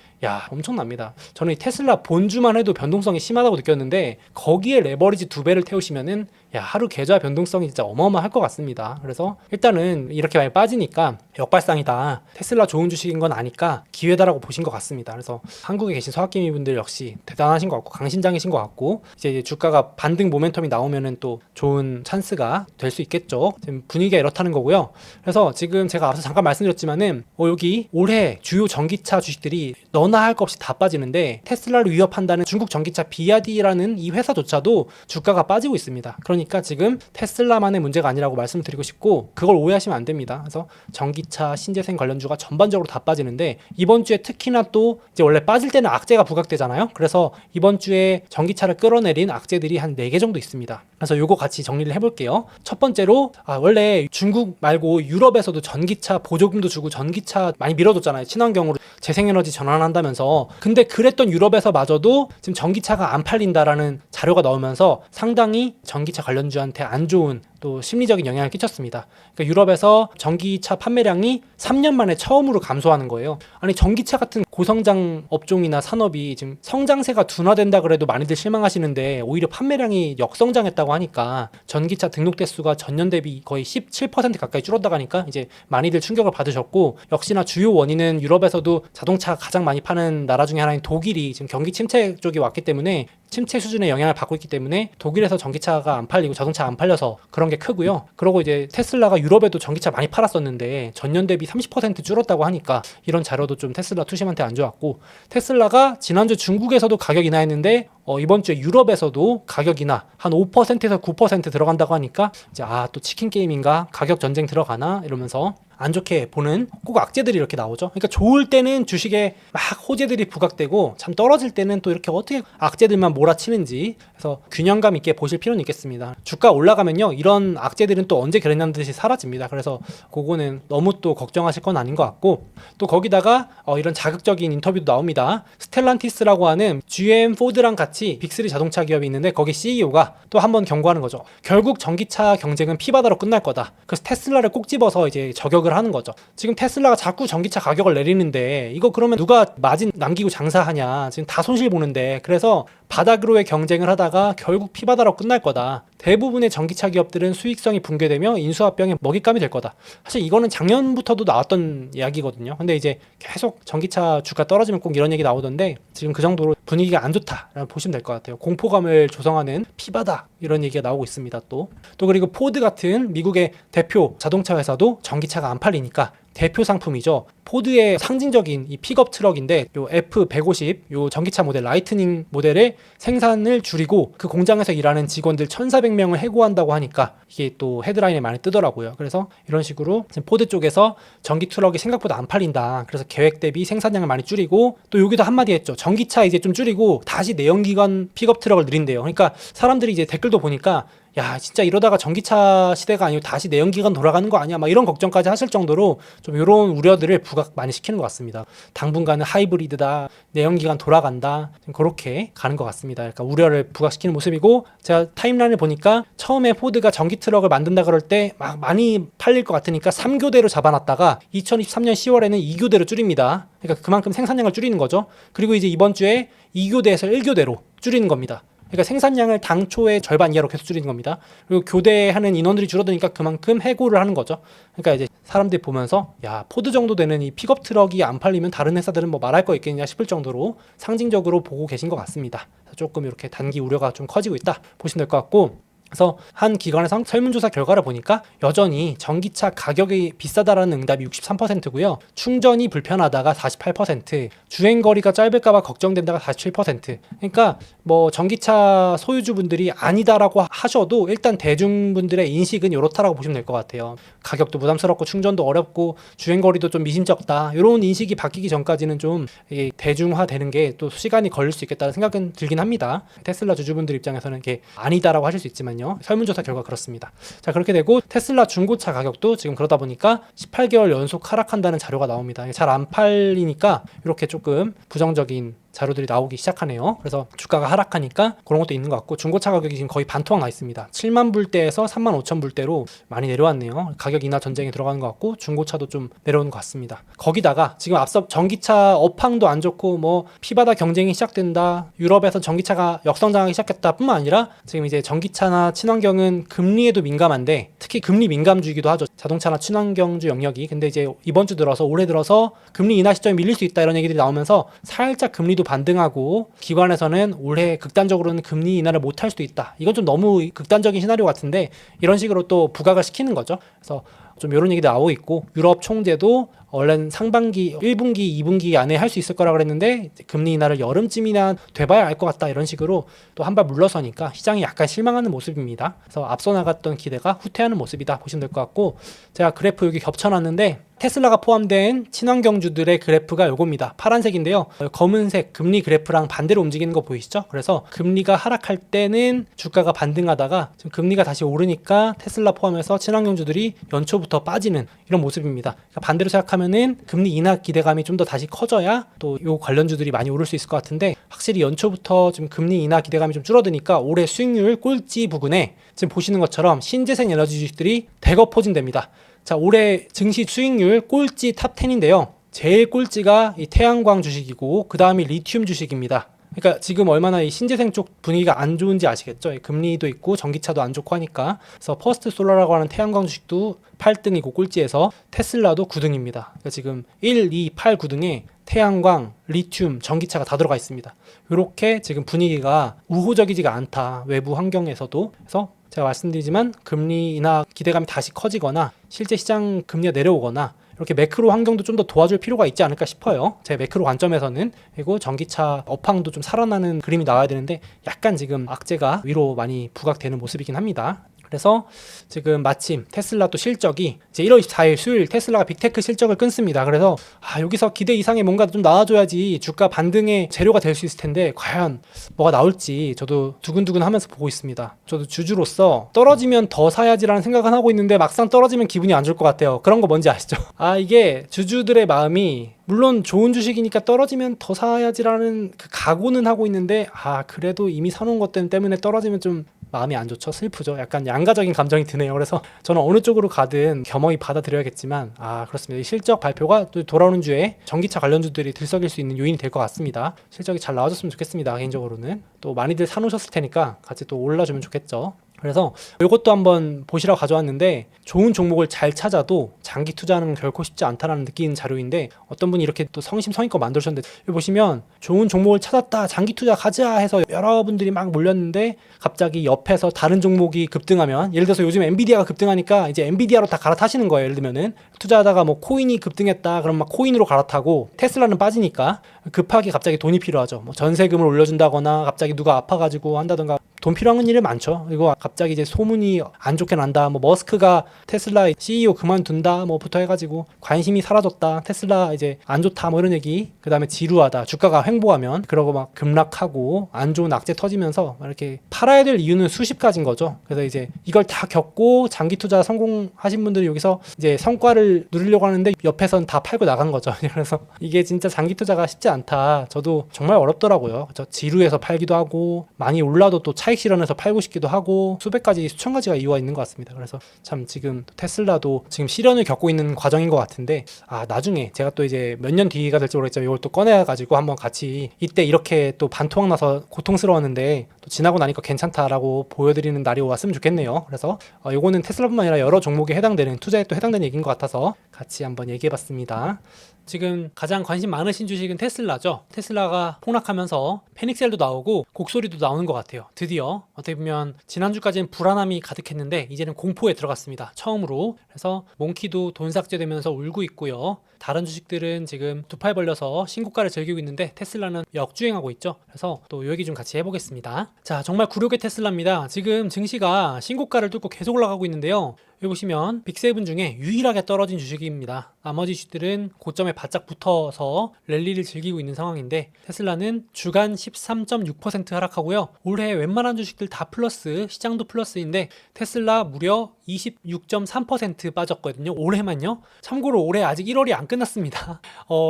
엄청납니다. 저는 이 테슬라 본주만 해도 변동성이 심하다고 느꼈는데 거기에 레버리지 2배를 태우시면은 하루 계좌 변동성이 진짜 어마어마할 것 같습니다. 그래서 일단은 이렇게 많이 빠지니까 역발상이다, 테슬라 좋은 주식인 건 아니까 기회다라고 보신 것 같습니다. 그래서 한국에 계신 서학개미 분들 역시 대단하신 것 같고 강심장이신 것 같고, 이제 주가가 반등 모멘텀이 나오면은 또 좋은 찬스가 될 수 있겠죠. 지금 분위기가 이렇다는 거고요. 그래서 지금 제가 앞서 잠깐 말씀드렸지만은 여기 올해 주요 전기차 주식들이 너나 할 것 없이 다 빠지는데, 테슬라를 위협한다는 중국 전기차 BYD라는 이 회사조차도 주가가 빠지고 있습니다. 그러니까 지금 테슬라만의 문제가 아니라고 말씀을 드리고 싶고, 그걸 오해하시면 안 됩니다. 그래서 전기차, 신재생 관련주가 전반적으로 다 빠지는데, 이번 주에 특히나 또 이제 원래 빠질 때는 악재가 부각되잖아요. 그래서 이번 주에 전기차를 끌어내린 악재들이 한 4개 정도 있습니다. 그래서 요거 같이 정리를 해볼게요. 첫 번째로 원래 중국 말고 유럽에서도 전기차 보조금도 주고 전기차 많이 밀어줬잖아요. 친환경으로 재생에너지 전환한다면서. 근데 그랬던 유럽에서마저도 지금 전기차가 안 팔린다라는 자료가 나오면서 상당히 전기차 관련주한테 안 좋은 또 심리적인 영향을 끼쳤습니다. 그러니까 유럽에서 전기차 판매량이 3년 만에 처음으로 감소하는 거예요. 아니 전기차 같은 고성장 업종이나 산업이 지금 성장세가 둔화된다 그래도 많이들 실망하시는데 오히려 판매량이 역성장했다고 하니까 전기차 등록 대수가 전년 대비 거의 17% 가까이 줄었다고 하니까 이제 많이들 충격을 받으셨고, 역시나 주요 원인은 유럽에서도 자동차 가장 많이 파는 나라 중에 하나인 독일이 지금 경기 침체 쪽이 왔기 때문에 침체 수준의 영향을 받고 있기 때문에 독일에서 전기차가 안 팔리고 자동차 안 팔려서 그런 게 크고요. 그리고 이제 테슬라가 유럽에도 전기차 많이 팔았었는데 전년 대비 30% 줄었다고 하니까 이런 자료도 좀 테슬라 투심한테 안 좋았고, 테슬라가 지난주 중국에서도 가격 인하했는데 이번 주에 유럽에서도 가격 인하 한 5%에서 9% 들어간다고 하니까 이제 또 치킨 게임인가 가격 전쟁 들어가나 이러면서 안 좋게 보는 꼭 악재들이 이렇게 나오죠. 그러니까 좋을 때는 주식에 막 호재들이 부각되고 참 떨어질 때는 또 이렇게 어떻게 악재들만 몰아치는지, 그래서 균형감 있게 보실 필요는 있겠습니다. 주가 올라가면요 이런 악재들은 또 언제 결연한 듯이 사라집니다. 그래서 그거는 너무 또 걱정하실 건 아닌 것 같고, 또 거기다가 이런 자극적인 인터뷰도 나옵니다. 스텔란티스라고 하는 GM 포드랑 같이 빅3 자동차 기업이 있는데 거기 CEO가 또 한 번 경고하는 거죠. 결국 전기차 경쟁은 피바다로 끝날 거다. 그래서 테슬라를 꼭 집어서 이제 저격을 하는 거죠. 지금 테슬라가 자꾸 전기차 가격을 내리는데 이거 그러면 누가 마진 남기고 장사하냐, 지금 다 손실 보는데, 그래서 바닥으로의 경쟁을 하다가 결국 피바다로 끝날 거다. 대부분의 전기차 기업들은 수익성이 붕괴되며 인수합병의 먹잇감이 될 거다. 사실 이거는 작년부터도 나왔던 이야기거든요. 근데 이제 계속 전기차 주가 떨어지면 꼭 이런 얘기 나오던데 지금 그 정도로 분위기가 안 좋다라고 보시면 될 것 같아요. 공포감을 조성하는 피바다 이런 얘기가 나오고 있습니다. 또 그리고 포드 같은 미국의 대표 자동차 회사도 전기차가 안 팔리니까 대표 상품이죠. 포드의 상징적인 이 픽업 트럭인데 요 F150 요 전기차 모델 라이트닝 모델의 생산을 줄이고 그 공장에서 일하는 직원들 1,400명을 해고한다고 하니까 이게 또 헤드라인에 많이 뜨더라고요. 그래서 이런 식으로 지금 포드 쪽에서 전기 트럭이 생각보다 안 팔린다. 그래서 계획 대비 생산량을 많이 줄이고, 또 여기도 한마디 했죠. 전기차 이제 좀 줄이고 다시 내연기관 픽업 트럭을 늘린대요. 그러니까 사람들이 이제 댓글도 보니까 야 진짜 이러다가 전기차 시대가 아니고 다시 내연기관 돌아가는 거 아니야 막 이런 걱정까지 하실 정도로 좀 이런 우려들을 부각 많이 시키는 것 같습니다. 당분간은 하이브리드다, 내연기관 돌아간다, 그렇게 가는 것 같습니다. 그러니까 우려를 부각시키는 모습이고, 제가 타임라인을 보니까 처음에 포드가 전기 트럭을 만든다 그럴 때 막 많이 팔릴 것 같으니까 3교대로 잡아놨다가 2023년 10월에는 2교대로 줄입니다. 그러니까 그만큼 생산량을 줄이는 거죠. 그리고 이제 이번 주에 2교대에서 1교대로 줄이는 겁니다. 그러니까 생산량을 당초의 절반 이하로 계속 줄이는 겁니다. 그리고 교대하는 인원들이 줄어드니까 그만큼 해고를 하는 거죠. 그러니까 이제 사람들이 보면서 야 포드 정도 되는 이 픽업 트럭이 안 팔리면 다른 회사들은 뭐 말할 거 있겠냐 싶을 정도로 상징적으로 보고 계신 것 같습니다. 조금 이렇게 단기 우려가 좀 커지고 있다 보시면 될 것 같고, 그래서 한 기관의 설문조사 결과를 보니까 여전히 전기차 가격이 비싸다라는 응답이 63%고요. 충전이 불편하다가 48%, 주행거리가 짧을까봐 걱정된다가 47%. 그러니까 뭐 전기차 소유주분들이 아니다라고 하셔도 일단 대중분들의 인식은 이렇다라고 보시면 될 것 같아요. 가격도 부담스럽고 충전도 어렵고 주행거리도 좀 미심쩍다. 이런 인식이 바뀌기 전까지는 좀 대중화되는 게 또 시간이 걸릴 수 있겠다는 생각은 들긴 합니다. 테슬라 주주분들 입장에서는 이게 아니다라고 하실 수 있지만 설문조사 결과 그렇습니다. 자, 그렇게 되고 테슬라 중고차 가격도 지금 그러다 보니까 18개월 연속 하락한다는 자료가 나옵니다. 잘 안 팔리니까 이렇게 조금 부정적인 자료들이 나오기 시작하네요. 그래서 주가가 하락하니까 그런 것도 있는 것 같고, 중고차 가격이 지금 거의 반토막 나 있습니다. 7만 불대에서 3만 5천 불대로 많이 내려왔네요. 가격 인하 전쟁에 들어가는 것 같고 중고차도 좀 내려오는 것 같습니다. 거기다가 지금 앞서 전기차 업황도 안 좋고 뭐 피바다 경쟁이 시작된다, 유럽에서 전기차가 역성장하기 시작했다 뿐만 아니라 지금 이제 전기차나 친환경은 금리에도 민감한데 특히 금리 민감주이기도 하죠. 자동차나 친환경주 영역이. 근데 이제 이번 주 들어서 올해 들어서 금리 인하 시점이 밀릴 수 있다 이런 얘기들이 나오면서 살짝 금리도 반등하고, 기관에서는 올해 극단적으로는 금리 인하를 못할 수도 있다. 이건 좀 너무 극단적인 시나리오 같은데 이런 식으로 또 부각을 시키는 거죠. 그래서 좀 이런 얘기도 나오고 있고, 유럽 총재도 원래는 상반기 1분기 2분기 안에 할 수 있을 거라 그랬는데 금리 인하를 여름쯤이나 돼봐야 알 것 같다 이런 식으로 또 한 발 물러서니까 시장이 약간 실망하는 모습입니다. 그래서 앞서 나갔던 기대가 후퇴하는 모습이다 보시면 될 것 같고, 제가 그래프 여기 겹쳐놨는데 테슬라가 포함된 친환경주들의 그래프가 요겁니다. 파란색인데요. 검은색 금리 그래프랑 반대로 움직이는 거 보이시죠? 그래서 금리가 하락할 때는 주가가 반등하다가 지금 금리가 다시 오르니까 테슬라 포함해서 친환경주들이 연초부터 연초부터 빠지는 이런 모습입니다. 그러니까 반대로 생각하면은 금리 인하 기대감이 좀 더 다시 커져야 또 요 관련주들이 많이 오를 수 있을 것 같은데, 확실히 연초부터 지금 금리 인하 기대감이 좀 줄어드니까 올해 수익률 꼴찌 부근에 지금 보시는 것처럼 신재생 에너지 주식들이 대거 포진됩니다. 자, 올해 증시 수익률 꼴찌 탑 10인데요. 제일 꼴찌가 이 태양광 주식이고 그 다음이 리튬 주식입니다. 그러니까 지금 얼마나 이 신재생 쪽 분위기가 안 좋은지 아시겠죠? 금리도 있고 전기차도 안 좋고 하니까. 그래서 퍼스트 솔라라고 하는 태양광 주식도 8등이고 꼴찌에서 테슬라도 9등입니다. 그러니까 지금 1, 2, 8, 9등에 태양광, 리튬, 전기차가 다 들어가 있습니다. 이렇게 지금 분위기가 우호적이지가 않다, 외부 환경에서도. 그래서 제가 말씀드리지만 금리 인하 기대감이 다시 커지거나 실제 시장 금리가 내려오거나 이렇게 매크로 환경도 좀 더 도와줄 필요가 있지 않을까 싶어요. 제 매크로 관점에서는. 그리고 전기차 업황도 좀 살아나는 그림이 나와야 되는데 약간 지금 악재가 위로 많이 부각되는 모습이긴 합니다. 그래서 지금 마침 테슬라 또 실적이 이제 1월 24일 수요일 테슬라가 빅테크 실적을 끊습니다. 그래서 여기서 기대 이상의 뭔가 좀 나와줘야지 주가 반등의 재료가 될 수 있을 텐데 과연 뭐가 나올지 저도 두근두근 하면서 보고 있습니다. 저도 주주로서 떨어지면 더 사야지라는 생각은 하고 있는데 막상 떨어지면 기분이 안 좋을 것 같아요. 그런 거 뭔지 아시죠? 이게 주주들의 마음이 물론 좋은 주식이니까 떨어지면 더 사야지라는 그 각오는 하고 있는데 그래도 이미 사놓은 것 때문에 떨어지면 좀 마음이 안 좋죠. 슬프죠. 약간 양가적인 감정이 드네요. 그래서 저는 어느 쪽으로 가든 겸허히 받아들여야겠지만 그렇습니다. 이 실적 발표가 또 돌아오는 주에 전기차 관련주들이 들썩일 수 있는 요인이 될 것 같습니다. 실적이 잘 나와줬으면 좋겠습니다. 개인적으로는. 또 많이들 사놓으셨을 테니까 같이 또 올라주면 좋겠죠. 그래서 이것도 한번 보시라고 가져왔는데, 좋은 종목을 잘 찾아도 장기 투자는 결코 쉽지 않다라는 느끼는 자료인데, 어떤 분이 이렇게 또 성심성의껏 만들으셨는데, 여기 보시면 좋은 종목을 찾았다, 장기 투자 가자 해서 여러분들이 막 몰렸는데 갑자기 옆에서 다른 종목이 급등하면, 예를 들어서 요즘 엔비디아가 급등하니까 이제 엔비디아로 다 갈아타시는 거예요. 예를 들면은 투자하다가 뭐 코인이 급등했다 그럼 막 코인으로 갈아타고, 테슬라는 빠지니까 급하게 갑자기 돈이 필요하죠. 뭐 전세금을 올려준다거나 갑자기 누가 아파가지고 한다던가 돈 필요한 일은 많죠. 그리고 갑자기 이제 소문이 안 좋게 난다, 뭐 머스크가 테슬라 CEO 그만둔다 뭐부터 해가지고 관심이 사라졌다, 테슬라 이제 안 좋다 뭐 이런 얘기, 그 다음에 지루하다, 주가가 횡보하면 그러고 막 급락하고 안 좋은 악재 터지면서 이렇게 팔아야 될 이유는 수십 가지인 거죠. 그래서 이제 이걸 다 겪고 장기 투자 성공하신 분들이 여기서 이제 성과를 누리려고 하는데 옆에선 다 팔고 나간 거죠. 그래서 이게 진짜 장기 투자가 쉽지 않다. 저도 정말 어렵더라고요. 저 지루해서 팔기도 하고, 많이 올라도 또 차익 실현해서 팔고 싶기도 하고, 수백 가지 수천 가지가 이유가 있는 것 같습니다. 그래서 참 지금 테슬라도 지금 시련을 겪고 있는 과정인 것 같은데, 나중에 제가 또 이제 몇 년 뒤가 될지 모르겠지만 이걸 또 꺼내가지고 한번 같이 이때 이렇게 또 반토막 나서 고통스러웠는데 또 지나고 나니까 괜찮다라고 보여드리는 날이 왔으면 좋겠네요. 그래서 요거는 테슬라뿐만 아니라 여러 종목에 해당되는, 투자에 또 해당되는 얘기인 것 같아서 같이 한번 얘기해봤습니다. 지금 가장 관심 많으신 주식은 테슬라죠. 테슬라가 폭락하면서 패닉셀도 나오고 곡소리도 나오는 것 같아요. 드디어 어떻게 보면 지난주까지는 불안함이 가득했는데 이제는 공포에 들어갔습니다. 처음으로. 그래서 몽키도 돈 삭제되면서 울고 있고요. 다른 주식들은 지금 두 팔 벌려서 신고가를 즐기고 있는데 테슬라는 역주행하고 있죠. 그래서 또 이 얘기 좀 같이 해보겠습니다. 자, 정말 굴욕의 테슬라입니다. 지금 증시가 신고가를 뚫고 계속 올라가고 있는데요. 여기 보시면 빅7 중에 유일하게 떨어진 주식입니다. 나머지 주식들은 고점에 바짝 붙어서 랠리를 즐기고 있는 상황인데, 테슬라는 주간 13.6% 하락하고요. 올해 웬만한 주식들 다 플러스, 시장도 플러스인데 테슬라 무려 26.3% 빠졌거든요. 올해만요. 참고로 올해 아직 1월이 안 끝났습니다.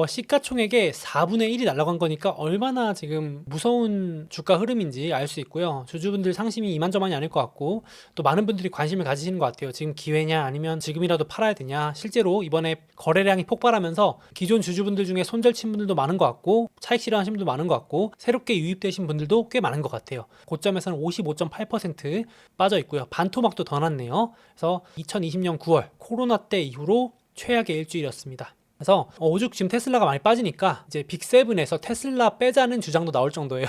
시가총액의 4분의 1이 날아간 거니까 얼마나 지금 무서운 주가 흐름인지 알 수 있고요. 주주분들 상심이 이만저만이 아닐 것 같고, 또 많은 분들이 관심을 가지시는 것 같아요. 지금 기회냐 아니면 지금이라도 팔아야 되냐. 실제로 이번에 거래량이 폭발하면서 기존 주주분들 중에 손절친 분들도 많은 것 같고, 차익 실현하신 분도 많은 것 같고, 새롭게 유입되신 분들도 꽤 많은 것 같아요. 고점에서는 55.8% 빠져 있고요. 반토막도 더 났네요. 그래서 2020년 9월 코로나 때 이후로 최악의 일주일이었습니다. 그래서 오죽 지금 테슬라가 많이 빠지니까 이제 빅7에서 테슬라 빼자는 주장도 나올 정도예요.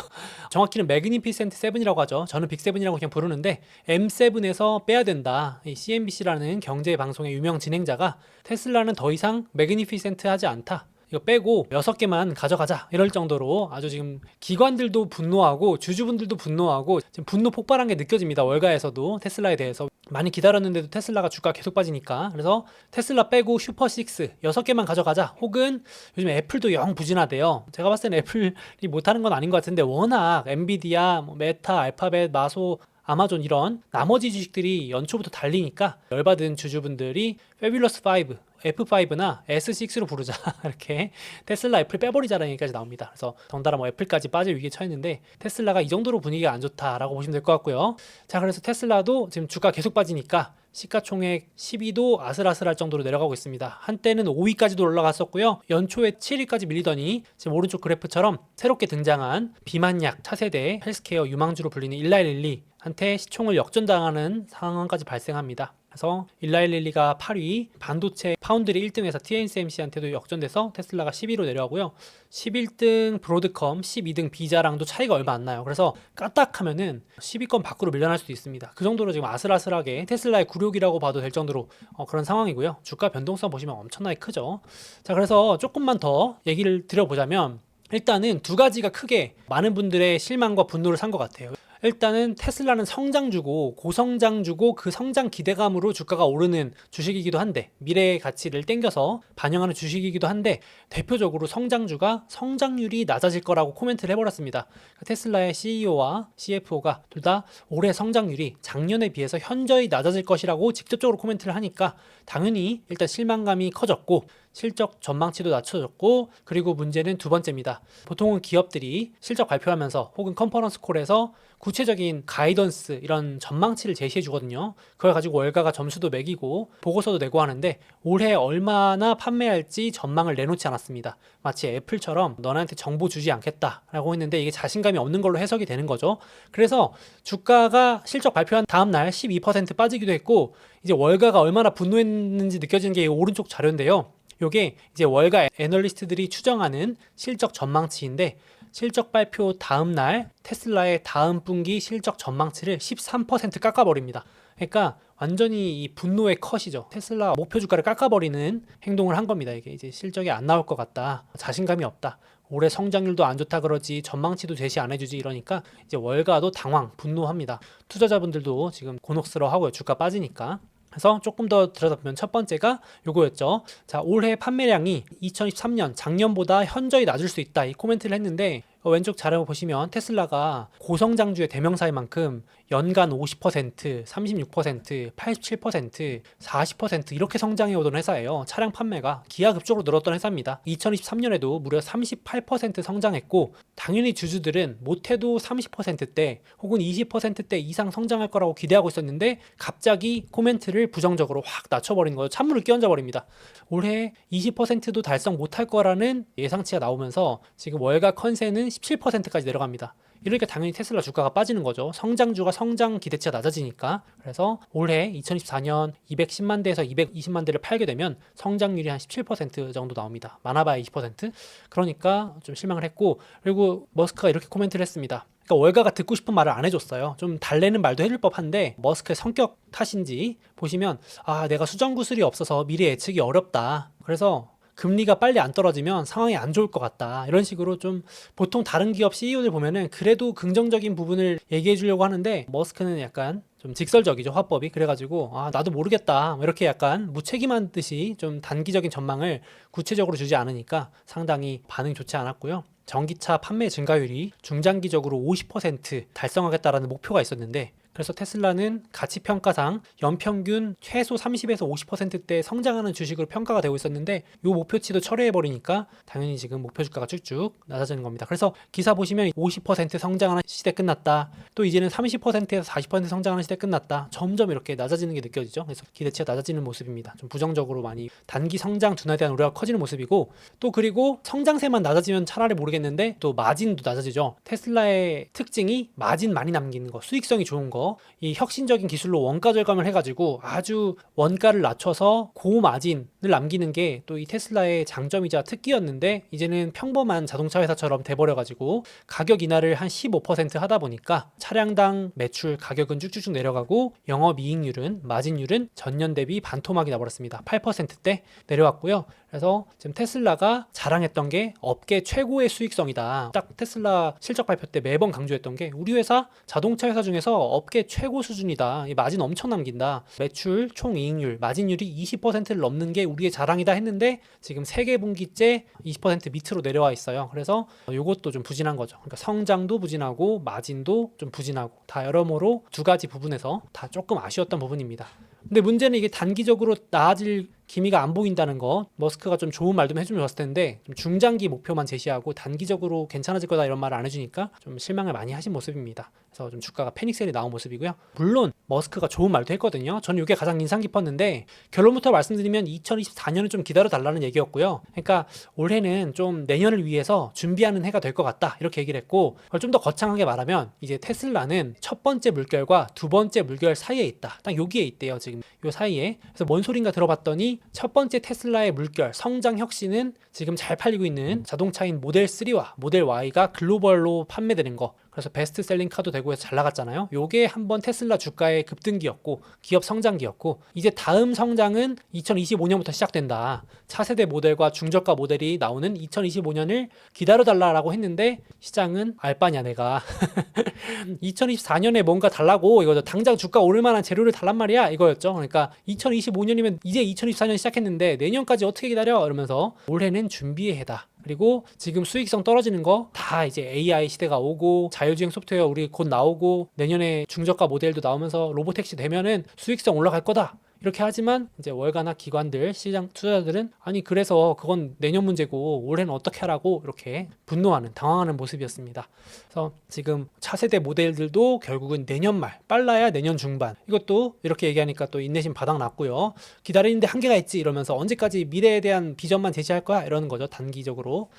정확히는 매그니피센트 7이라고 하죠. 저는 빅7이라고 그냥 부르는데 M7에서 빼야 된다. 이 CNBC라는 경제 방송의 유명 진행자가 테슬라는 더 이상 매그니피센트 하지 않다, 이거 빼고 6개만 가져가자, 이럴 정도로 아주 지금 기관들도 분노하고 주주분들도 분노하고 지금 분노 폭발한 게 느껴집니다. 월가에서도 테슬라에 대해서. 많이 기다렸는데도 테슬라가 주가 계속 빠지니까. 그래서 테슬라 빼고 슈퍼6 6개만 가져가자, 혹은 요즘 애플도 영 부진하대요. 제가 봤을 때는 애플이 못하는 건 아닌 것 같은데 워낙 엔비디아, 메타, 알파벳, 마소, 아마존 이런 나머지 주식들이 연초부터 달리니까 열받은 주주분들이 패뷸러스 5, F5나 S6로 부르자 이렇게 테슬라 애플 빼버리자라는 얘기까지 나옵니다. 그래서 덩달아 뭐 애플까지 빠질 위기에 처했는데 테슬라가 이 정도로 분위기가 안 좋다라고 보시면 될 것 같고요. 자, 그래서 테슬라도 지금 주가 계속 빠지니까 시가총액 10위도 아슬아슬할 정도로 내려가고 있습니다. 한때는 5위까지도 올라갔었고요. 연초에 7위까지 밀리더니 지금 오른쪽 그래프처럼 새롭게 등장한 비만약 차세대 헬스케어 유망주로 불리는 일라일릴리한테 시총을 역전당하는 상황까지 발생합니다. 그래서 일라일릴리가 8위, 반도체 파운드리 1등에서 TSMC한테도 역전돼서 테슬라가 10위로 내려가고요. 11등 브로드컴, 12등 비자랑도 차이가 얼마 안 나요. 그래서 까딱하면은 10위권 밖으로 밀려날 수도 있습니다. 그 정도로 지금 아슬아슬하게 테슬라의 굴욕이라고 봐도 될 정도로 그런 상황이고요. 주가 변동성 보시면 엄청나게 크죠. 자, 그래서 조금만 더 얘기를 드려보자면 일단은 두 가지가 크게 많은 분들의 실망과 분노를 산 것 같아요. 일단은 테슬라는 성장주고 고성장주고 그 성장 기대감으로 주가가 오르는 주식이기도 한데 미래의 가치를 땡겨서 반영하는 주식이기도 한데 대표적으로 성장주가 성장률이 낮아질 거라고 코멘트를 해버렸습니다. 테슬라의 CEO와 CFO가 둘 다 올해 성장률이 작년에 비해서 현저히 낮아질 것이라고 직접적으로 코멘트를 하니까 당연히 일단 실망감이 커졌고 실적 전망치도 낮춰졌고 그리고 문제는 두 번째입니다. 보통은 기업들이 실적 발표하면서 혹은 컨퍼런스 콜에서 구체적인 가이던스 이런 전망치를 제시해 주거든요. 그걸 가지고 월가가 점수도 매기고 보고서도 내고 하는데 올해 얼마나 판매할지 전망을 내놓지 않았습니다. 마치 애플처럼 너네한테 정보 주지 않겠다라고 했는데 이게 자신감이 없는 걸로 해석이 되는 거죠. 그래서 주가가 실적 발표한 다음 날 12% 빠지기도 했고 이제 월가가 얼마나 분노했는지 느껴지는 게 이 오른쪽 자료인데요. 요게 이제 월가 애널리스트들이 추정하는 실적 전망치인데 실적 발표 다음 날 테슬라의 다음 분기 실적 전망치를 13% 깎아버립니다. 그러니까 완전히 이 분노의 컷이죠. 테슬라 목표 주가를 깎아버리는 행동을 한 겁니다. 이게 이제 실적이 안 나올 것 같다. 자신감이 없다. 올해 성장률도 안 좋다 그러지 전망치도 제시 안 해주지 이러니까 이제 월가도 당황, 분노합니다. 투자자분들도 지금 곤혹스러워하고요. 주가 빠지니까. 그래서 조금 더 들여다보면 첫 번째가 요거였죠. 자, 올해 판매량이 2023년 작년보다 현저히 낮을 수 있다 이 코멘트를 했는데 왼쪽 자료 보시면 테슬라가 고성장주의 대명사인 만큼 연간 50%, 36%, 87%, 40% 이렇게 성장해 오던 회사예요. 차량 판매가 기하급적으로 늘었던 회사입니다. 2023년에도 무려 38% 성장했고 당연히 주주들은 못해도 30%대 혹은 20%대 이상 성장할 거라고 기대하고 있었는데 갑자기 코멘트를 부정적으로 확 낮춰버리는 거예요. 찬물을 끼얹어 버립니다. 올해 20%도 달성 못할 거라는 예상치가 나오면서 지금 월가 컨센은 17%까지 내려갑니다. 이러니까 당연히 테슬라 주가가 빠지는 거죠. 성장주가 성장 기대치가 낮아지니까. 그래서 올해 2024년 210만 대에서 220만 대를 팔게 되면 성장률이 한 17% 정도 나옵니다. 많아봐야 20%. 그러니까 좀 실망을 했고 그리고 머스크가 이렇게 코멘트를 했습니다. 그러니까 월가가 듣고 싶은 말을 안 해줬어요. 좀 달래는 말도 해줄 법한데 머스크의 성격 탓인지 보시면 내가 수정구슬이 없어서 미래 예측이 어렵다. 그래서 금리가 빨리 안 떨어지면 상황이 안 좋을 것 같다. 이런 식으로 좀 보통 다른 기업 CEO들 보면은 그래도 긍정적인 부분을 얘기해 주려고 하는데 머스크는 약간 좀 직설적이죠, 화법이. 그래가지고 나도 모르겠다 이렇게 약간 무책임한 듯이 좀 단기적인 전망을 구체적으로 주지 않으니까 상당히 반응이 좋지 않았고요. 전기차 판매 증가율이 중장기적으로 50% 달성하겠다라는 목표가 있었는데 그래서 테슬라는 가치평가상 연평균 최소 30에서 50%대 성장하는 주식으로 평가가 되고 있었는데 이 목표치도 철회해버리니까 당연히 지금 목표 주가가 쭉쭉 낮아지는 겁니다. 그래서 기사 보시면 50% 성장하는 시대 끝났다. 또 이제는 30%에서 40% 성장하는 시대 끝났다. 점점 이렇게 낮아지는 게 느껴지죠. 그래서 기대치가 낮아지는 모습입니다. 좀 부정적으로 많이 단기 성장 둔화에 대한 우려가 커지는 모습이고 또 그리고 성장세만 낮아지면 차라리 모르겠는데 또 마진도 낮아지죠. 테슬라의 특징이 마진 많이 남기는 거, 수익성이 좋은 거 이 혁신적인 기술로 원가 절감을 해가지고 아주 원가를 낮춰서 고마진을 남기는 게 또 이 테슬라의 장점이자 특기였는데 이제는 평범한 자동차 회사처럼 돼버려가지고 가격 인하를 한 15% 하다 보니까 차량당 매출 가격은 쭉쭉쭉 내려가고 영업이익률은 마진율은 전년 대비 반토막이 나버렸습니다. 8%대 내려왔고요. 그래서 지금 테슬라가 자랑했던 게 업계 최고의 수익성이다. 딱 테슬라 실적 발표 때 매번 강조했던 게 우리 회사 자동차 회사 중에서 업계 세계 최고 수준이다. 이 마진 엄청 남긴다. 매출, 총이익률, 마진율이 20%를 넘는 게 우리의 자랑이다 했는데 지금 세계 분기째 20% 밑으로 내려와 있어요. 그래서 이것도 좀 부진한 거죠. 그러니까 성장도 부진하고 마진도 좀 부진하고 다 여러모로 두 가지 부분에서 다 조금 아쉬웠던 부분입니다. 근데 문제는 이게 단기적으로 나아질 기미가 안 보인다는 거. 머스크가 좀 좋은 말 좀 해주면 좋았을 텐데 좀 중장기 목표만 제시하고 단기적으로 괜찮아질 거다 이런 말을 안 해주니까 좀 실망을 많이 하신 모습입니다. 그래서 좀 주가가 패닉셀이 나온 모습이고요. 물론 머스크가 좋은 말도 했거든요. 저는 이게 가장 인상 깊었는데 결론부터 말씀드리면 2024년은 좀 기다려달라는 얘기였고요. 그러니까 올해는 좀 내년을 위해서 준비하는 해가 될 것 같다 이렇게 얘기를 했고, 좀 더 거창하게 말하면 이제 테슬라는 첫 번째 물결과 두 번째 물결 사이에 있다. 딱 여기에 있대요. 지금 요 사이에. 그래서 뭔 소린가 들어봤더니 첫 번째 테슬라의 물결 성장 혁신은 지금 잘 팔리고 있는 자동차인 모델 3와 모델 Y가 글로벌로 판매되는 거. 그래서 베스트셀링 카도 되고 해서 잘 나갔잖아요. 요게 한번 테슬라 주가의 급등기였고 기업 성장기였고, 이제 다음 성장은 2025년부터 시작된다. 차세대 모델과 중저가 모델이 나오는 2025년을 기다려달라고 했는데 시장은 알바냐 내가 2024년에 뭔가 달라고 이거죠. 당장 주가 오를 만한 재료를 달란 말이야 이거였죠. 그러니까 2025년이면 이제 2024년 시작했는데 내년까지 어떻게 기다려 이러면서 올해는 준비의 해다. 그리고 지금 수익성 떨어지는 거 다 이제 AI 시대가 오고 자율주행 소프트웨어 우리 곧 나오고 내년에 중저가 모델도 나오면서 로보택시 되면은 수익성 올라갈 거다. 이렇게 하지만 이제 월가나 기관들, 시장 투자자들은 아니 그래서 그건 내년 문제고 올해는 어떻게 하라고 이렇게 분노하는, 당황하는 모습이었습니다. 그래서 지금 차세대 모델들도 결국은 내년 말, 빨라야 내년 중반. 이것도 이렇게 얘기하니까 또 인내심 바닥 났고요. 기다리는데 한계가 있지 이러면서 언제까지 미래에 대한 비전만 제시할 거야 이러는 거죠. 단기적으로.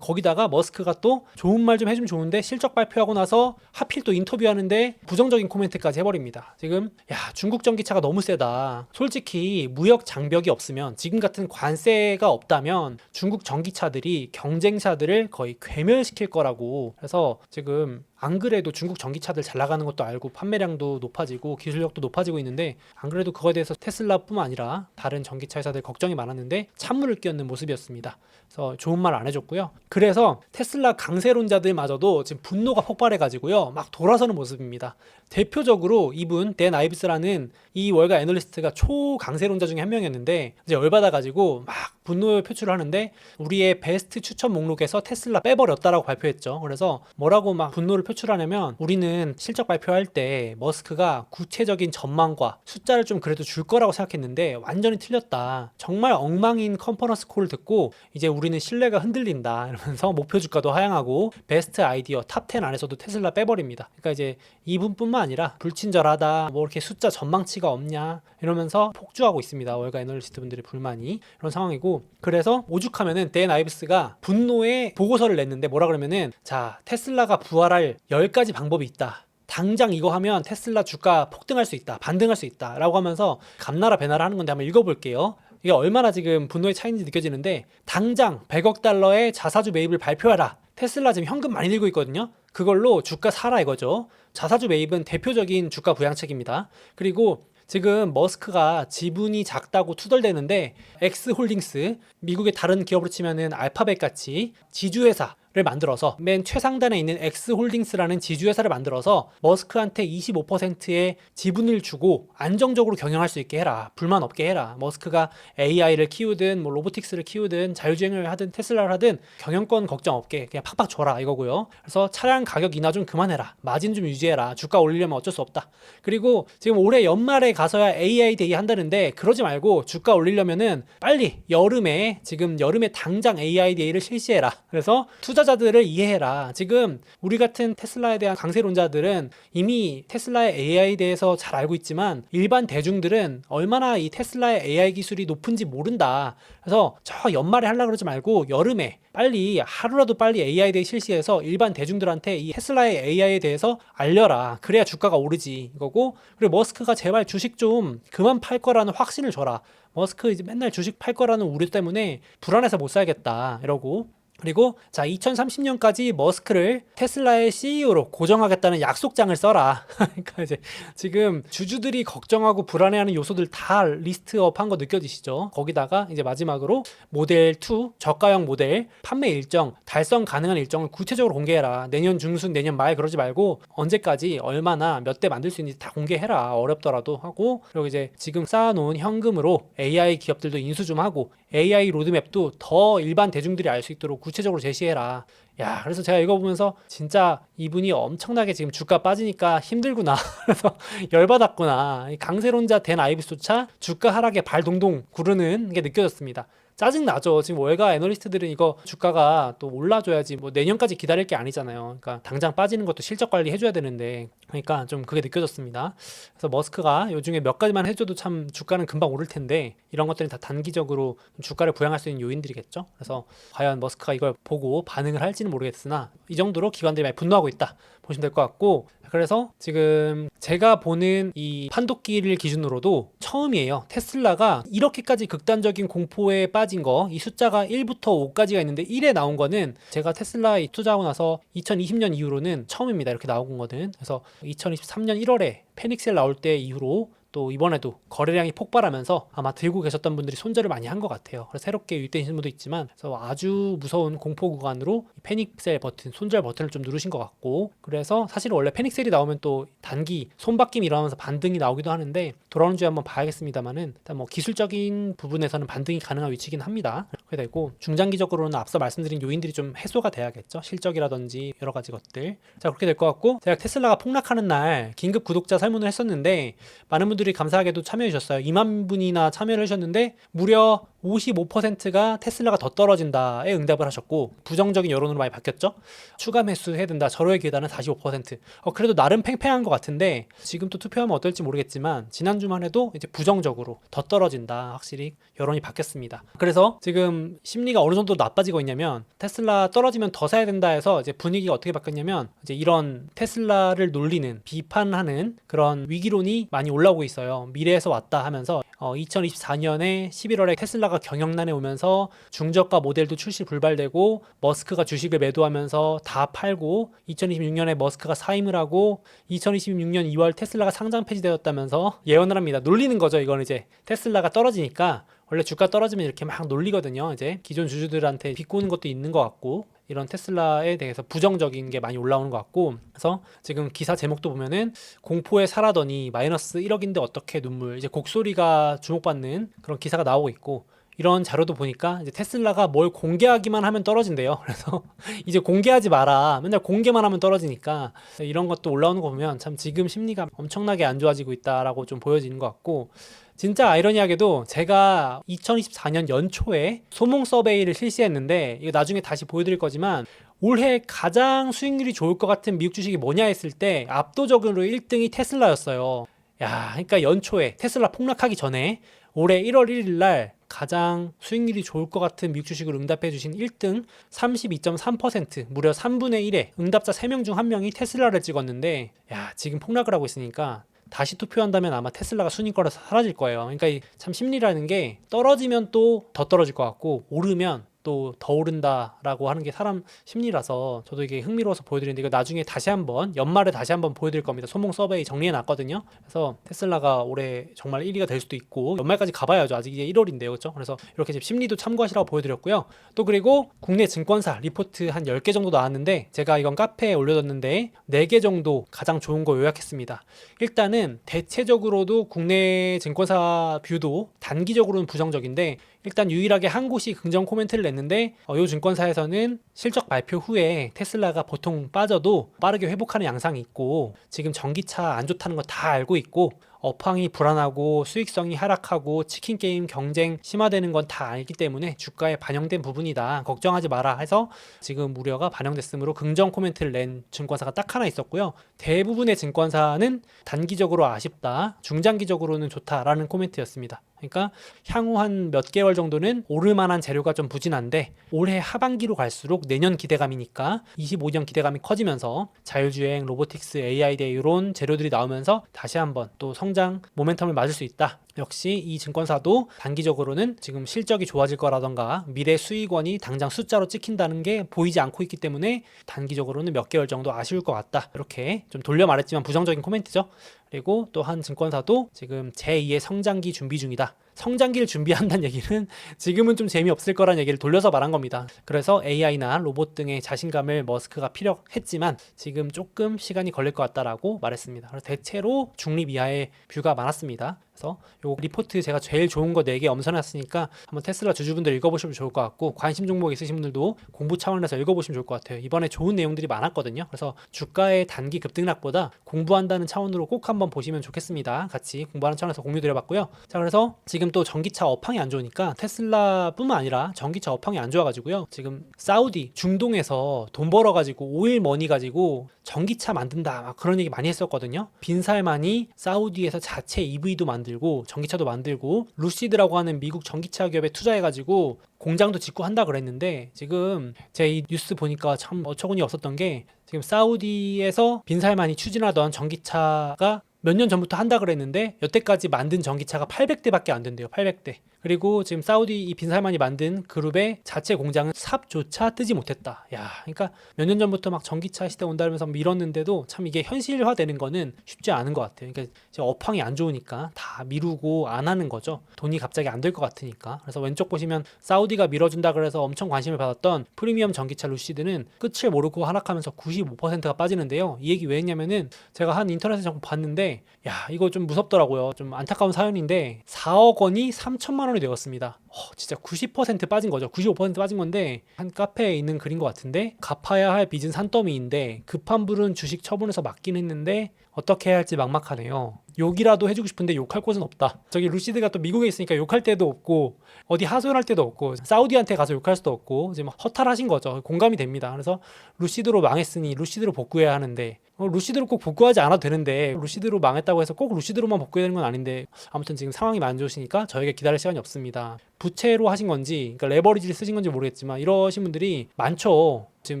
거기다가 머스크가 또 좋은 말 좀 해주면 좋은데 실적 발표하고 나서 하필 또 인터뷰하는데 부정적인 코멘트까지 해버립니다. 지금 야 중국 전기차가 너무 세다. 솔직히 무역 장벽이 없으면, 지금 같은 관세가 없다면 중국 전기차들이 경쟁차들을 거의 괴멸시킬 거라고. 그래서 지금 안 그래도 중국 전기차들 잘 나가는 것도 알고 판매량도 높아지고 기술력도 높아지고 있는데, 안 그래도 그거에 대해서 테슬라뿐만 아니라 다른 전기차 회사들 걱정이 많았는데 찬물을 끼얹는 모습이었습니다. 그래서 좋은 말 안 해줬고요. 그래서 테슬라 강세론자들마저도 지금 분노가 폭발해가지고요 막 돌아서는 모습입니다. 대표적으로 이분 댄 아이브스라는 이 월가 애널리스트가 초강세론자 중에 한 명이었는데 이제 열받아가지고 막 분노 표출을 하는데 우리의 베스트 추천 목록에서 테슬라 빼버렸다라고 발표했죠. 그래서 뭐라고 막 분노를 표출하냐면, 우리는 실적 발표할 때 머스크가 구체적인 전망과 숫자를 좀 그래도 줄 거라고 생각했는데 완전히 틀렸다. 정말 엉망인 컨퍼런스 콜을 듣고 이제 우리는 신뢰가 흔들린다 이러면서 목표 주가도 하향하고 베스트 아이디어 탑 10 안에서도 테슬라 빼버립니다. 그러니까 이제 이분뿐만 아니라 불친절하다, 뭐 이렇게 숫자 전망치가 없냐 이러면서 폭주하고 있습니다. 월가 애널리스트 분들의 불만이 이런 상황이고, 그래서 오죽하면은 댄 아이브스가 분노의 보고서를 냈는데 뭐라 그러면은, 자 테슬라가 부활할 10가지 방법이 있다. 당장 이거 하면 테슬라 주가 폭등할 수 있다, 반등할 수 있다 라고 하면서 감나라 배나라 하는 건데 한번 읽어볼게요. 이게 얼마나 지금 분노의 차이인지 느껴지는데, 당장 100억 달러의 자사주 매입을 발표하라. 테슬라 지금 현금 많이 들고 있거든요. 그걸로 주가 사라 이거죠. 자사주 매입은 대표적인 주가 부양책입니다. 그리고 지금 머스크가 지분이 작다고 투덜대는데 X홀딩스, 미국의 다른 기업으로 치면은 알파벳 같이 지주회사를 만들어서, 맨 최상단에 있는 X홀딩스라는 지주회사를 만들어서 머스크한테 25%의 지분을 주고 안정적으로 경영할 수 있게 해라. 불만 없게 해라. 머스크가 AI를 키우든 뭐 로보틱스를 키우든 자율주행을 하든 테슬라를 하든 경영권 걱정 없게 그냥 팍팍 줘라 이거고요. 그래서 차량 가격 인하 좀 그만해라. 마진 좀 유지해라. 주가 올리려면 어쩔 수 없다. 그리고 지금 올해 연말에 가서야 AI 데이 한다는데 그러지 말고 주가 올리려면은 빨리 여름에, 지금 여름에 당장 AI 데이를 실시해라. 그래서 투자자들을 이해해라. 지금 우리 같은 테슬라에 대한 강세론자들은 이미 테슬라의 AI에 대해서 잘 알고 있지만 일반 대중들은 얼마나 이 테슬라의 AI 기술이 높은지 모른다. 그래서 저 연말에 하려고 그러지 말고 여름에 빨리, 하루라도 빨리 AI 데이 실시해서 일반 대중들한테 이 테슬라의 AI에 대해서 알려라. 그래야 주가가 오르지 이거고, 그리고 머스크가 제발 주식 좀 그만 팔 거라는 확신을 줘라. 머스크 이제 맨날 주식 팔 거라는 우려 때문에 불안해서 못 살겠다 이러고, 그리고 자 2030년까지 머스크를 테슬라의 CEO로 고정하겠다는 약속장을 써라. 그러니까 이제 지금 주주들이 걱정하고 불안해하는 요소들 다 리스트업한 거 느껴지시죠? 거기다가 이제 마지막으로 모델 2 저가형 모델 판매 일정, 달성 가능한 일정을 구체적으로 공개해라. 내년 중순, 내년 말 그러지 말고 언제까지 얼마나 몇 대 만들 수 있는지 다 공개해라. 어렵더라도 하고, 그리고 이제 지금 쌓아놓은 현금으로 AI 기업들도 인수 좀 하고 AI 로드맵도 더 일반 대중들이 알 수 있도록 구체적으로 제시해라. 야, 그래서 제가 이거 보면서 진짜 이분이 엄청나게 지금 주가 빠지니까 힘들구나. 그래서 열받았구나. 강세론자 된 아이비스조차 주가 하락에 발 동동 구르는 게 느껴졌습니다. 짜증나죠. 지금 월가 애널리스트들은 이거 주가가 또 올라줘야지 뭐 내년까지 기다릴 게 아니잖아요. 그러니까 당장 빠지는 것도 실적 관리 해줘야 되는데, 그러니까 좀 그게 느껴졌습니다. 그래서 머스크가 요즘에 몇 가지만 해줘도 참 주가는 금방 오를 텐데, 이런 것들은 다 단기적으로 주가를 부양할 수 있는 요인들이겠죠. 그래서 과연 머스크가 이걸 보고 반응을 할지는 모르겠으나 이 정도로 기관들이 많이 분노하고 있다 보시면 될 것 같고, 그래서 지금 제가 보는 이 판도끼를 기준으로도 처음이에요. 테슬라가 이렇게까지 극단적인 공포에 빠진 거, 이 숫자가 1부터 5까지가 있는데 1에 나온 거는 제가 테슬라에 투자하고 나서 2020년 이후로는 처음입니다. 이렇게 나온 거는. 그래서 2023년 1월에 페닉셀 나올 때 이후로 또 이번에도 거래량이 폭발하면서 아마 들고 계셨던 분들이 손절을 많이 한 것 같아요. 그래서 새롭게 유입되신 분도 있지만, 그래서 아주 무서운 공포 구간으로 패닉셀 버튼, 손절 버튼을 좀 누르신 것 같고, 그래서 사실 원래 패닉셀이 나오면 또 단기 손바뀜이 일어나면서 반등이 나오기도 하는데 돌아오는지 한번 봐야겠습니다만은, 일단 뭐 기술적인 부분에서는 반등이 가능한 위치긴 합니다. 그렇게 되고 중장기적으로는 앞서 말씀드린 요인들이 좀 해소가 돼야겠죠. 실적이라든지 여러 가지 것들. 자, 그렇게 될 것 같고, 제가 테슬라가 폭락하는 날 긴급 구독자 설문을 했었는데 많은 분들이 감사하게도 참여해 주셨어요. 2만 분이나 참여를 하셨는데 무려 55%가 테슬라가 더 떨어진다에 응답을 하셨고, 부정적인 여론으로 많이 바뀌었죠. 추가 매수해야 된다. 절호의 계단은 45%. 그래도 나름 팽팽한 것 같은데, 지금 또 투표하면 어떨지 모르겠지만 지난주만 해도 이제 부정적으로 더 떨어진다. 확실히 여론이 바뀌었습니다. 그래서 지금 심리가 어느 정도 나빠지고 있냐면, 테슬라 떨어지면 더 사야 된다 해서 이제 분위기가 어떻게 바뀌었냐면, 이제 이런 테슬라를 놀리는, 비판하는 그런 위기론이 많이 올라오고 있어요. 미래에서 왔다 하면서 2024년에 11월에 테슬라가 경영난에 오면서 중저가 모델도 출시 불발되고 머스크가 주식을 매도하면서 다 팔고, 2026년에 머스크가 사임을 하고 2026년 2월 테슬라가 상장 폐지되었다면서 예언을 합니다. 놀리는 거죠. 이건 이제 테슬라가 떨어지니까, 원래 주가 떨어지면 이렇게 막 놀리거든요. 이제 기존 주주들한테 비꼬는 것도 있는 것 같고, 이런 테슬라에 대해서 부정적인 게 많이 올라오는 것 같고, 그래서 지금 기사 제목도 보면은 공포에 살아더니 마이너스 1억인데 어떻게 눈물, 이제 곡소리가 주목받는 그런 기사가 나오고 있고, 이런 자료도 보니까 이제 테슬라가 뭘 공개하기만 하면 떨어진대요. 그래서 이제 공개하지 마라. 맨날 공개만 하면 떨어지니까, 이런 것도 올라오는 거 보면 참 지금 심리가 엄청나게 안 좋아지고 있다라고 좀 보여지는 것 같고, 진짜 아이러니하게도 제가 2024년 연초에 소몽 서베이를 실시했는데, 이거 나중에 다시 보여드릴 거지만, 올해 가장 수익률이 좋을 것 같은 미국 주식이 뭐냐 했을 때 압도적으로 1등이 테슬라였어요. 야, 그러니까 연초에 테슬라 폭락하기 전에 올해 1월 1일 날 가장 수익률이 좋을 것 같은 미국 주식을 응답해 주신 1등 32.3%, 무려 3분의 1에 응답자 3명 중 1명이 테슬라를 찍었는데, 야, 지금 폭락을 하고 있으니까 다시 투표한다면 아마 테슬라가 순위권에서 사라질 거예요. 그러니까 참 심리라는 게, 떨어지면 또 더 떨어질 것 같고 오르면 또 더 오른다라고 하는 게 사람 심리라서, 저도 이게 흥미로워서 보여드리는데, 이거 나중에 다시 한번 연말에 다시 한번 보여드릴 겁니다. 소몽 서베이 정리해 놨거든요. 그래서 테슬라가 올해 정말 1위가 될 수도 있고, 연말까지 가봐야죠. 아직 이제 1월인데요, 그렇죠? 그래서 이렇게 지금 심리도 참고하시라고 보여드렸고요. 또 그리고 국내 증권사 리포트 한 10개 정도 나왔는데, 제가 이건 카페에 올려뒀는데 4개 정도 가장 좋은 거 요약했습니다. 일단은 대체적으로도 국내 증권사 뷰도 단기적으로는 부정적인데, 일단 유일하게 한 곳이 긍정 코멘트를 냈는데, 이 증권사에서는 실적 발표 후에 테슬라가 보통 빠져도 빠르게 회복하는 양상이 있고, 지금 전기차 안 좋다는 거 다 알고 있고, 업황이 불안하고 수익성이 하락하고 치킨 게임 경쟁 심화되는 건 다 알기 때문에 주가에 반영된 부분이다. 걱정하지 마라 해서 지금 우려가 반영됐으므로 긍정 코멘트를 낸 증권사가 딱 하나 있었고요. 대부분의 증권사는 단기적으로 아쉽다, 중장기적으로는 좋다라는 코멘트였습니다. 그러니까 향후 한 몇 개월 정도는 오를만한 재료가 좀 부진한데, 올해 하반기로 갈수록 내년 기대감이니까 25년 기대감이 커지면서 자율주행, 로보틱스, AI 대 이런 재료들이 나오면서 다시 한번 또 성장 모멘텀을 맞을 수 있다. 역시 이 증권사도 단기적으로는 지금 실적이 좋아질 거라던가 미래 수익원이 당장 숫자로 찍힌다는 게 보이지 않고 있기 때문에 단기적으로는 몇 개월 정도 아쉬울 것 같다. 이렇게 좀 돌려 말했지만 부정적인 코멘트죠. 그리고 또 한 증권사도 지금 제2의 성장기 준비 중이다. 성장기를 준비한다는 얘기는 지금은 좀 재미없을 거란 얘기를 돌려서 말한 겁니다. 그래서 AI나 로봇 등의 자신감을 머스크가 필요했지만 지금 조금 시간이 걸릴 것 같다라고 말했습니다. 그래서 대체로 중립 이하의 뷰가 많았습니다. 그래서 요 리포트 제가 제일 좋은 거 4개 엄선해놨으니까 한번 테슬라 주주분들 읽어보시면 좋을 것 같고, 관심 종목 있으신 분들도 공부 차원에서 읽어보시면 좋을 것 같아요. 이번에 좋은 내용들이 많았거든요. 그래서 주가의 단기 급등락보다 공부한다는 차원으로 꼭 한번 보시면 좋겠습니다. 같이 공부하는 차원에서 공유 드려봤고요. 자, 그래서 지금 또 전기차 업황이 안 좋으니까 테슬라뿐만 아니라 전기차 업황이 안 좋아가지고요. 지금 사우디 중동에서 돈 벌어가지고 오일 머니 가지고 전기차 만든다 막 그런 얘기 많이 했었거든요. 빈살만이 사우디에서 자체 EV도 만들고 전기차도 만들고 루시드라고 하는 미국 전기차 기업에 투자해가지고 공장도 짓고 한다 그랬는데, 지금 제 이 뉴스 보니까 참 어처구니 없었던 게, 지금 사우디에서 빈살만이 추진하던 전기차가 몇 년 전부터 한다 그랬는데 여태까지 만든 전기차가 800대밖에 안 된대요. 800대. 그리고 지금 사우디 이 빈살만이 만든 그룹의 자체 공장은 삽조차 뜨지 못했다. 야, 그러니까 몇 년 전부터 막 전기차 시대 온다면서 밀었는데도 참 이게 현실화되는 거는 쉽지 않은 것 같아요. 그러니까 이제 업황이 안 좋으니까 다 미루고 안 하는 거죠. 돈이 갑자기 안 될 것 같으니까. 그래서 왼쪽 보시면 사우디가 밀어준다 그래서 엄청 관심을 받았던 프리미엄 전기차 루시드는 끝을 모르고 하락하면서 95%가 빠지는데요. 이 얘기 왜 했냐면은 제가 한 인터넷에 잠깐 봤는데, 야, 이거 좀 무섭더라고요. 좀 안타까운 사연인데 4억 원이 3천만 원이 되었습니다. 진짜 90% 빠진 거죠. 95% 빠진 건데, 한 카페에 있는 글인 것 같은데, 갚아야 할 빚은 산더미인데 급한 불은 주식 처분해서 맞긴 했는데 어떻게 해야 할지 막막하네요. 욕이라도 해주고 싶은데 욕할 곳은 없다. 저기 루시드가 또 미국에 있으니까 욕할 데도 없고 어디 하소연할 데도 없고 사우디한테 가서 욕할 수도 없고 지금 허탈하신 거죠. 공감이 됩니다. 그래서 루시드로 망했으니 루시드로 복구해야 하는데, 루시드로 꼭 복구하지 않아도 되는데 루시드로 망했다고 해서 꼭 루시드로만 복구해야 되는 건 아닌데, 아무튼 지금 상황이 안 좋으시니까 저에게 기다릴 시간이 없습니다. 부채로 하신 건지, 그러니까 레버리지를 쓰신 건지 모르겠지만 이러신 분들이 많죠. 지금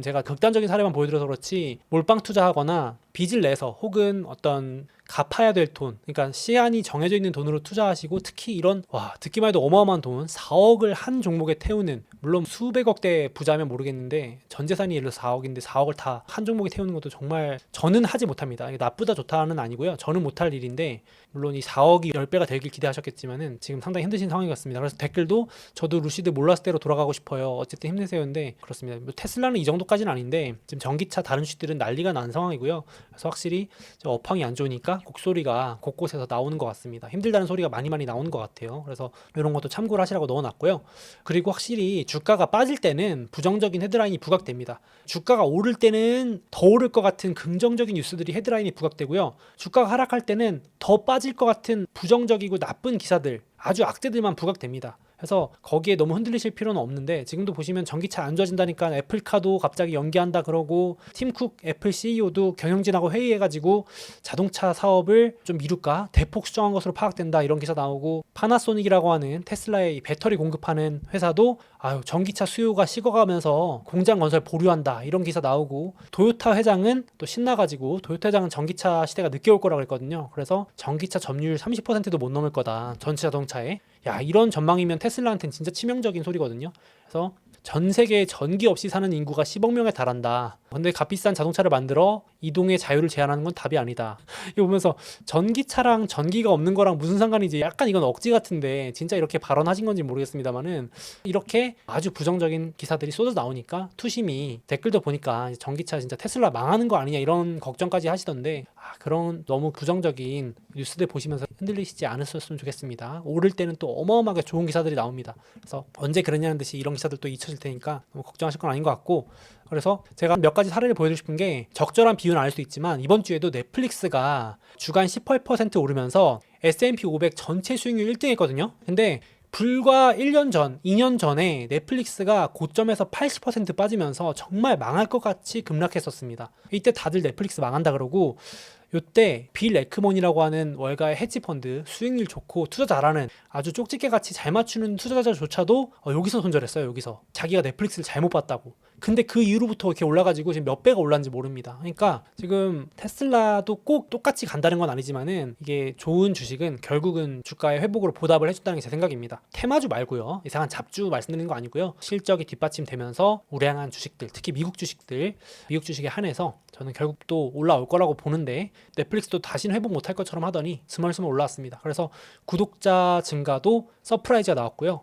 제가 극단적인 사례만 보여드려서 그렇지 몰빵 투자하거나 빚을 내서 혹은 어떤 갚아야 될 돈, 그러니까 시한이 정해져 있는 돈으로 투자하시고, 특히 이런 듣기만 해도 어마어마한 돈 4억을 한 종목에 태우는, 물론 수백억대 부자면 모르겠는데 전 재산이 예를 들어 4억인데 4억을 다 한 종목에 태우는 것도 정말 저는 하지 못합니다. 이게 나쁘다 좋다는 아니고요. 저는 못할 일인데, 물론 이 4억이 10배가 되길 기대하셨겠지만은 지금 상당히 힘드신 상황인 것 같습니다. 그래서 댓글도 저도 루시드 몰랐을 때로 돌아가고 싶어요. 어쨌든 힘내세요인데, 그렇습니다. 뭐 테슬라는 이 정도까지는 아닌데 지금 전기차 다른 주식들은 난리가 난 상황이고요. 그래서 확실히 업황이 안 좋으니까 곡소리가 곳곳에서 나오는 것 같습니다. 힘들다는 소리가 많이 나오는 것 같아요. 그래서 이런 것도 참고를 하시라고 넣어놨고요. 그리고 확실히 주가가 빠질 때는 부정적인 헤드라인이 부각됩니다. 주가가 오를 때는 더 오를 것 같은 긍정적인 뉴스들이 헤드라인이 부각되고요. 주가가 하락할 때는 더 빠질 것 같은 부정적이고 나쁜 기사들, 아주 악재들만 부각됩니다. 그래서 거기에 너무 흔들리실 필요는 없는데, 지금도 보시면 전기차 안 좋아진다니까 애플카도 갑자기 연기한다 그러고, 팀쿡 애플 CEO도 경영진하고 회의해가지고 자동차 사업을 좀 미룰까 대폭 수정한 것으로 파악된다 이런 기사 나오고, 파나소닉이라고 하는 테슬라의 배터리 공급하는 회사도 전기차 수요가 식어가면서 공장 건설 보류한다 이런 기사 나오고, 도요타 회장은 또 신나가지고, 도요타 회장은 전기차 시대가 늦게 올 거라고 그랬거든요. 그래서 전기차 점유율 30%도 못 넘을 거다 전체 자동차에. 야, 이런 전망이면 테슬라한테는 진짜 치명적인 소리거든요. 그래서 전 세계에 전기 없이 사는 인구가 10억 명에 달한다. 근데 값비싼 자동차를 만들어 이동의 자유를 제한하는 건 답이 아니다. 이거 보면서 전기차랑 전기가 없는 거랑 무슨 상관이지? 약간 이건 억지 같은데 진짜 이렇게 발언하신 건지 모르겠습니다만은, 이렇게 아주 부정적인 기사들이 쏟아 나오니까 투심이 댓글도 보니까 전기차 진짜 테슬라 망하는 거 아니냐 이런 걱정까지 하시던데, 그런 너무 부정적인 뉴스들 보시면서 흔들리시지 않으셨으면 좋겠습니다. 오를 때는 또 어마어마하게 좋은 기사들이 나옵니다. 그래서 언제 그랬냐는 듯이 이런 기사들 또 잊혀질 테니까 너무 걱정하실 건 아닌 것 같고, 그래서 제가 몇 가지 사례를 보여드리고 싶은 게, 적절한 비유는 아닐 수 있지만 이번 주에도 넷플릭스가 주간 18% 오르면서 S&P 500 전체 수익률 1등 했거든요. 근데 불과 1년 전, 2년 전에 넷플릭스가 고점에서 80% 빠지면서 정말 망할 것 같이 급락했었습니다. 이때 다들 넷플릭스 망한다 그러고, 이때 빌 에크먼이라고 하는 월가의 헤지펀드, 수익률 좋고 투자 잘하는 아주 쪽집게 같이 잘 맞추는 투자자조차도 여기서 손절했어요. 여기서 자기가 넷플릭스를 잘못 봤다고. 근데 그 이후로부터 이렇게 올라가지고 지금 몇 배가 올랐는지 모릅니다. 그러니까 지금 테슬라도 꼭 똑같이 간다는 건 아니지만은 이게 좋은 주식은 결국은 주가의 회복으로 보답을 해준다는 게 제 생각입니다. 테마주 말고요, 이상한 잡주 말씀드리는 거 아니고요, 실적이 뒷받침되면서 우량한 주식들, 특히 미국 주식들, 미국 주식에 한해서 저는 결국 또 올라올 거라고 보는데, 넷플릭스도 다시는 회복 못할 것처럼 하더니 스멀스멀 올라왔습니다. 그래서 구독자 증가도 서프라이즈가 나왔고요.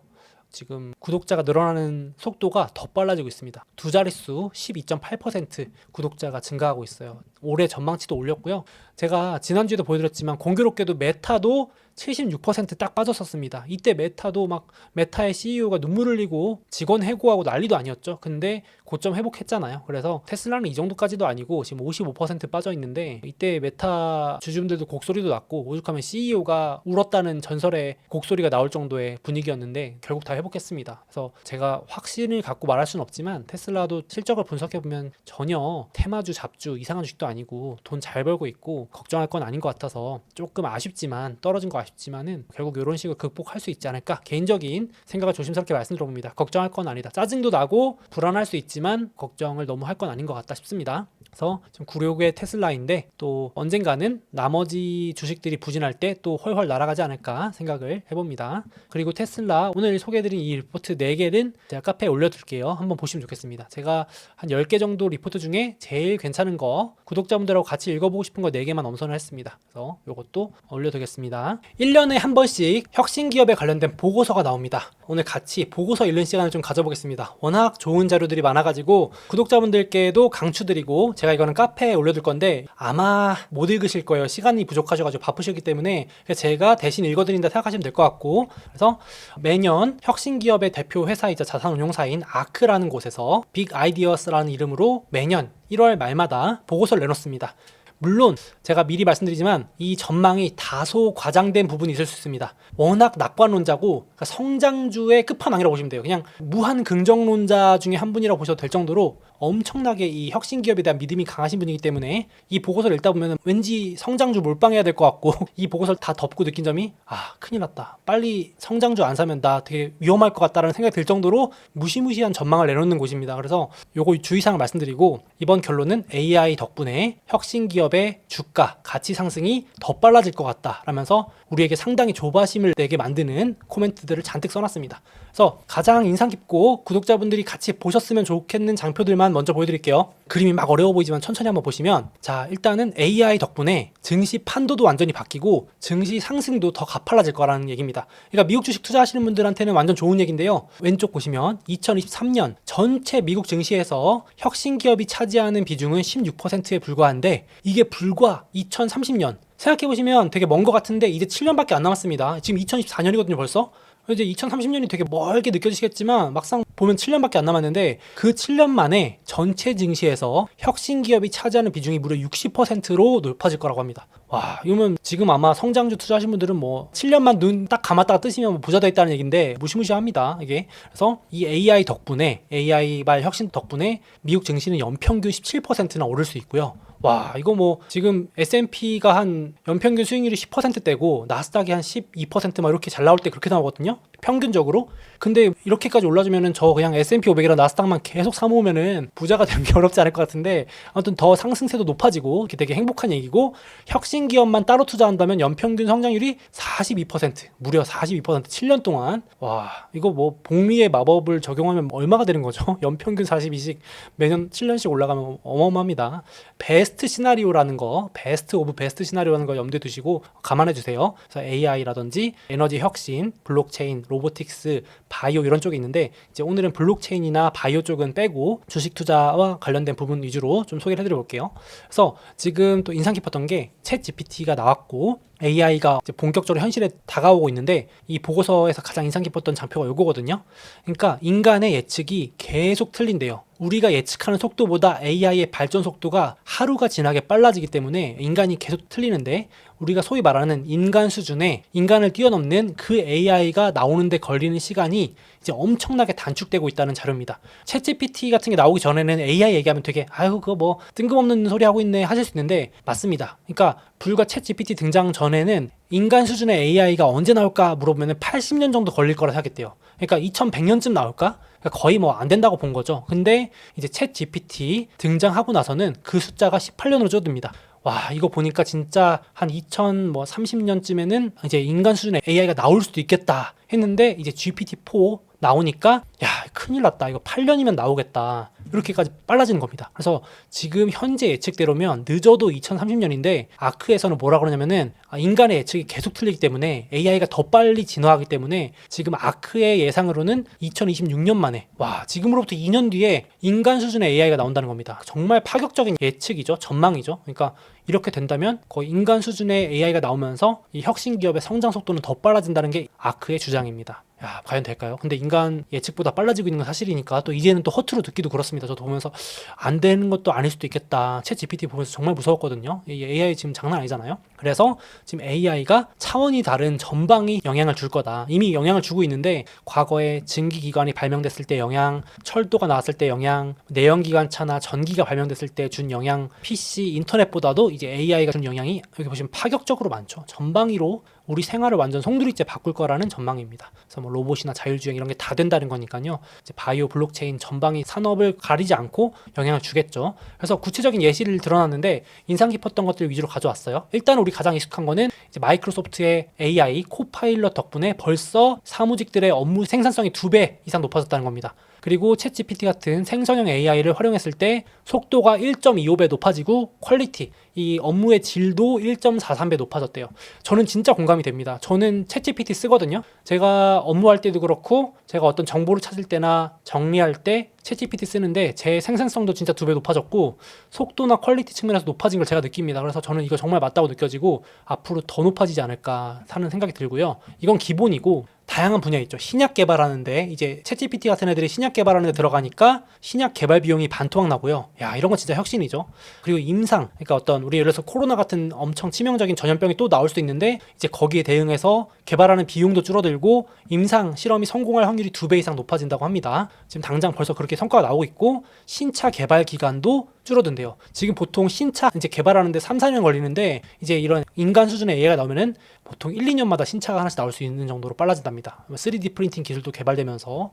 지금 구독자가 늘어나는 속도가 더 빨라지고 있습니다. 두 자릿수 12.8% 구독자가 증가하고 있어요. 올해 전망치도 올렸고요. 제가 지난주에도 보여드렸지만 공교롭게도 메타도 76% 빠졌었습니다. 이때 메타도 막 메타의 CEO가 눈물 흘리고 직원 해고하고 난리도 아니었죠. 근데 고점 회복했잖아요. 그래서 테슬라는 이 정도까지도 아니고 지금 55% 빠져 있는데, 이때 메타 주주분들도 곡소리도 났고 오죽하면 CEO가 울었다는 전설의 곡소리가 나올 정도의 분위기였는데 결국 다 회복했습니다. 그래서 제가 확신을 갖고 말할 수는 없지만 테슬라도 실적을 분석해보면 전혀 테마주 잡주 이상한 주식도 아니고 돈 잘 벌고 있고 걱정할 건 아닌 것 같아서 조금 아쉽지만, 떨어진 거 아쉽지만은 결국 이런 식으로 극복할 수 있지 않을까, 개인적인 생각을 조심스럽게 말씀드려봅니다. 걱정할 건 아니다. 짜증도 나고 불안할 수 있지만 걱정을 너무 할 건 아닌 것 같다 싶습니다. 그래서 지금 96의 테슬라인데 또 언젠가는 나머지 주식들이 부진할 때 또 훨훨 날아가지 않을까 생각을 해봅니다. 그리고 테슬라 오늘 소개해드린 이 리포트 4개는 제가 카페에 올려둘게요. 한번 보시면 좋겠습니다. 제가 한 10개 정도 리포트 중에 제일 괜찮은 거, 구독자분들하고 같이 읽어보고 싶은 거 4개만 엄선을 했습니다. 그래서 이것도 올려두겠습니다. 1년에 한 번씩 혁신 기업에 관련된 보고서가 나옵니다. 오늘 같이 보고서 읽는 시간을 좀 가져보겠습니다. 워낙 좋은 자료들이 많아가지고 구독자분들께도 강추드리고, 제가 이거는 카페에 올려둘 건데 아마 못 읽으실 거예요. 시간이 부족하셔가지고 바쁘시기 때문에 제가 대신 읽어드린다 생각하시면 될 것 같고, 그래서 매년 혁신 기업의 대표 회사이자 자산운용사인 아크라는 곳에서 빅 아이디어스라는 이름으로 매년 1월 말마다 보고서를 내놓습니다. 물론 제가 미리 말씀드리지만 이 전망이 다소 과장된 부분이 있을 수 있습니다. 워낙 낙관론자고, 그러니까 성장주의 끝판왕이라고 보시면 돼요. 그냥 무한 긍정론자 중에 한 분이라고 보셔도 될 정도로 엄청나게 이 혁신 기업에 대한 믿음이 강하신 분이기 때문에 이 보고서를 읽다 보면 왠지 성장주 몰빵해야 될 것 같고, 이 보고서를 다 덮고 느낀 점이, 큰일 났다, 빨리 성장주 안 사면 나 되게 위험할 것 같다라는 생각이 들 정도로 무시무시한 전망을 내놓는 곳입니다. 그래서 요거 주의사항을 말씀드리고, 이번 결론은 AI 덕분에 혁신 기업의 주가 가치 상승이 더 빨라질 것 같다 라면서 우리에게 상당히 조바심을 내게 만드는 코멘트들을 잔뜩 써놨습니다. 그래서 가장 인상 깊고 구독자분들이 같이 보셨으면 좋겠는 장표들만 먼저 보여드릴게요. 그림이 막 어려워 보이지만 천천히 한번 보시면, 자, 일단은 AI 덕분에 증시 판도도 완전히 바뀌고 증시 상승도 더 가팔라질 거라는 얘기입니다. 그러니까 미국 주식 투자하시는 분들한테는 완전 좋은 얘기인데요. 왼쪽 보시면 2023년 전체 미국 증시에서 혁신 기업이 차지하는 비중은 16%에 불과한데, 이게 불과 2030년, 생각해보시면 되게 먼 것 같은데 이제 7년밖에 안 남았습니다. 지금 2024년이거든요 벌써. 이제 2030년이 되게 멀게 느껴지시겠지만 막상 보면 7년밖에 안 남았는데, 그 7년 만에 전체 증시에서 혁신 기업이 차지하는 비중이 무려 60%로 높아질 거라고 합니다. 와, 이러면 지금 아마 성장주 투자하신 분들은 뭐 7년만 눈 딱 감았다가 뜨시면 뭐 부자 됐다는 얘기인데 무시무시합니다 이게. 그래서 이 AI 덕분에, AI 발 혁신 덕분에 미국 증시는 연평균 17%나 오를 수 있고요. 와, 이거 뭐 지금 S&P가 한 연평균 수익률이 10%대고 나스닥이 한 12% 막 이렇게 잘 나올 때 그렇게 나오거든요, 평균적으로. 근데 이렇게까지 올라주면은 저 그냥 S&P 500이랑 나스닥만 계속 사모으면은 부자가 되는 게 어렵지 않을 것 같은데, 아무튼 더 상승세도 높아지고 이렇게 되게 행복한 얘기고, 혁신 기업만 따로 투자한다면 연평균 성장률이 42%, 무려 42% 7년 동안. 와, 이거 뭐 복리의 마법을 적용하면 얼마가 되는 거죠? 연평균 42씩 매년 7년씩 올라가면 어마어마합니다. 베스트 시나리오라는 거, 베스트 오브 베스트 시나리오라는 거 염두에 두시고 감안해 주세요. 그래서 AI라든지 에너지 혁신, 블록체인, 로보틱스, 바이오 이런 쪽이 있는데, 이제 오늘은 블록체인이나 바이오 쪽은 빼고 주식 투자와 관련된 부분 위주로 좀 소개를 해드려 볼게요. 그래서 지금 또 인상 깊었던 게 챗 GPT가 나왔고 AI가 이제 본격적으로 현실에 다가오고 있는데, 이 보고서에서 가장 인상 깊었던 장표가 이거거든요. 그러니까 인간의 예측이 계속 틀린대요. 우리가 예측하는 속도보다 AI의 발전 속도가 하루가 지나게 빨라지기 때문에 인간이 계속 틀리는데, 우리가 소위 말하는 인간 수준의, 인간을 뛰어넘는 그 AI가 나오는데 걸리는 시간이 이제 엄청나게 단축되고 있다는 자료입니다. 챗GPT 같은 게 나오기 전에는 AI 얘기하면 되게 그거 뭐 뜬금없는 소리 하고 있네 하실 수 있는데, 맞습니다. 그러니까 불과 챗 GPT 등장 전에는 인간 수준의 AI가 언제 나올까 물어보면 80년 정도 걸릴 거라 생각했대요. 그러니까 2100년쯤 나올까? 그러니까 거의 뭐 안 된다고 본 거죠. 근데 이제 챗 GPT 등장하고 나서는 그 숫자가 18년으로 줄어듭니다. 와, 이거 보니까 진짜 한 2030년쯤에는 이제 인간 수준의 AI가 나올 수도 있겠다 했는데 이제 GPT-4 나오니까 야, 큰일 났다. 이거 8년이면 나오겠다. 이렇게까지 빨라지는 겁니다. 그래서 지금 현재 예측대로면 늦어도 2030년인데 아크에서는 뭐라 그러냐면은 인간의 예측이 계속 틀리기 때문에 AI가 더 빨리 진화하기 때문에 지금 아크의 예상으로는 2026년 만에 와, 지금으로부터 2년 뒤에 인간 수준의 AI가 나온다는 겁니다. 정말 파격적인 예측이죠. 전망이죠. 그러니까 이렇게 된다면 거의 인간 수준의 AI가 나오면서 이 혁신 기업의 성장 속도는 더 빨라진다는 게 아크의 주장입니다. 야, 과연 될까요? 근데 인간 예측보다 빨라지고 있는 건 사실이니까 또 이제는 또 허투루 듣기도 그렇습니다. 저도 보면서 안 되는 것도 아닐 수도 있겠다. 챗 GPT 보면서 정말 무서웠거든요. 이 AI 지금 장난 아니잖아요. 그래서 지금 AI가 차원이 다른 전방이 영향을 줄 거다. 이미 영향을 주고 있는데 과거에 증기기관이 발명됐을 때 영향, 철도가 나왔을 때 영향, 내연기관차나 전기가 발명됐을 때 준 영향, PC, 인터넷보다도 이제 AI가 준 영향이 여기 보시면 파격적으로 많죠. 전방위로 우리 생활을 완전 송두리째 바꿀 거라는 전망입니다. 그래서 뭐 로봇이나 자율주행 이런 게 다 된다는 거니까요. 이제 바이오, 블록체인 전방위 산업을 가리지 않고 영향을 주겠죠. 그래서 구체적인 예시를 드러났는데 인상 깊었던 것들 위주로 가져왔어요. 일단 우리 가장 익숙한 거는 이제 마이크로소프트의 AI 코파일럿 덕분에 벌써 사무직들의 업무 생산성이 2배 이상 높아졌다는 겁니다. 그리고 챗GPT 같은 생성형 AI를 활용했을 때 속도가 1.25배 높아지고 퀄리티, 이 업무의 질도 1.43배 높아졌대요. 저는 진짜 공감이 됩니다. 저는 챗GPT 쓰거든요. 제가 업무할 때도 그렇고 제가 어떤 정보를 찾을 때나 정리할 때 챗GPT 쓰는데 제 생산성도 진짜 2배 높아졌고 속도나 퀄리티 측면에서 높아진 걸 제가 느낍니다. 그래서 저는 이거 정말 맞다고 느껴지고 앞으로 더 높아지지 않을까 하는 생각이 들고요. 이건 기본이고 다양한 분야 있죠. 신약 개발하는데 이제 챗GPT 같은 애들이 신약 개발하는 데 들어가니까 신약 개발 비용이 반토막 나고요. 야, 이런 건 진짜 혁신이죠. 그리고 임상, 그러니까 어떤 우리 예를 들어서 코로나 같은 엄청 치명적인 전염병이 또 나올 수도 있는데 이제 거기에 대응해서 개발하는 비용도 줄어들고 임상 실험이 성공할 확률이 2배 이상 높아진다고 합니다. 지금 당장 벌써 그렇게 성과가 나오고 있고 신차 개발 기간도 줄어든대요. 지금 보통 신차 이제 개발하는데 3, 4년 걸리는데 이제 이런 인간 수준의 AI가 나오면은 보통 1, 2년마다 신차가 하나씩 나올 수 있는 정도로 빨라진답니다. 3D 프린팅 기술도 개발되면서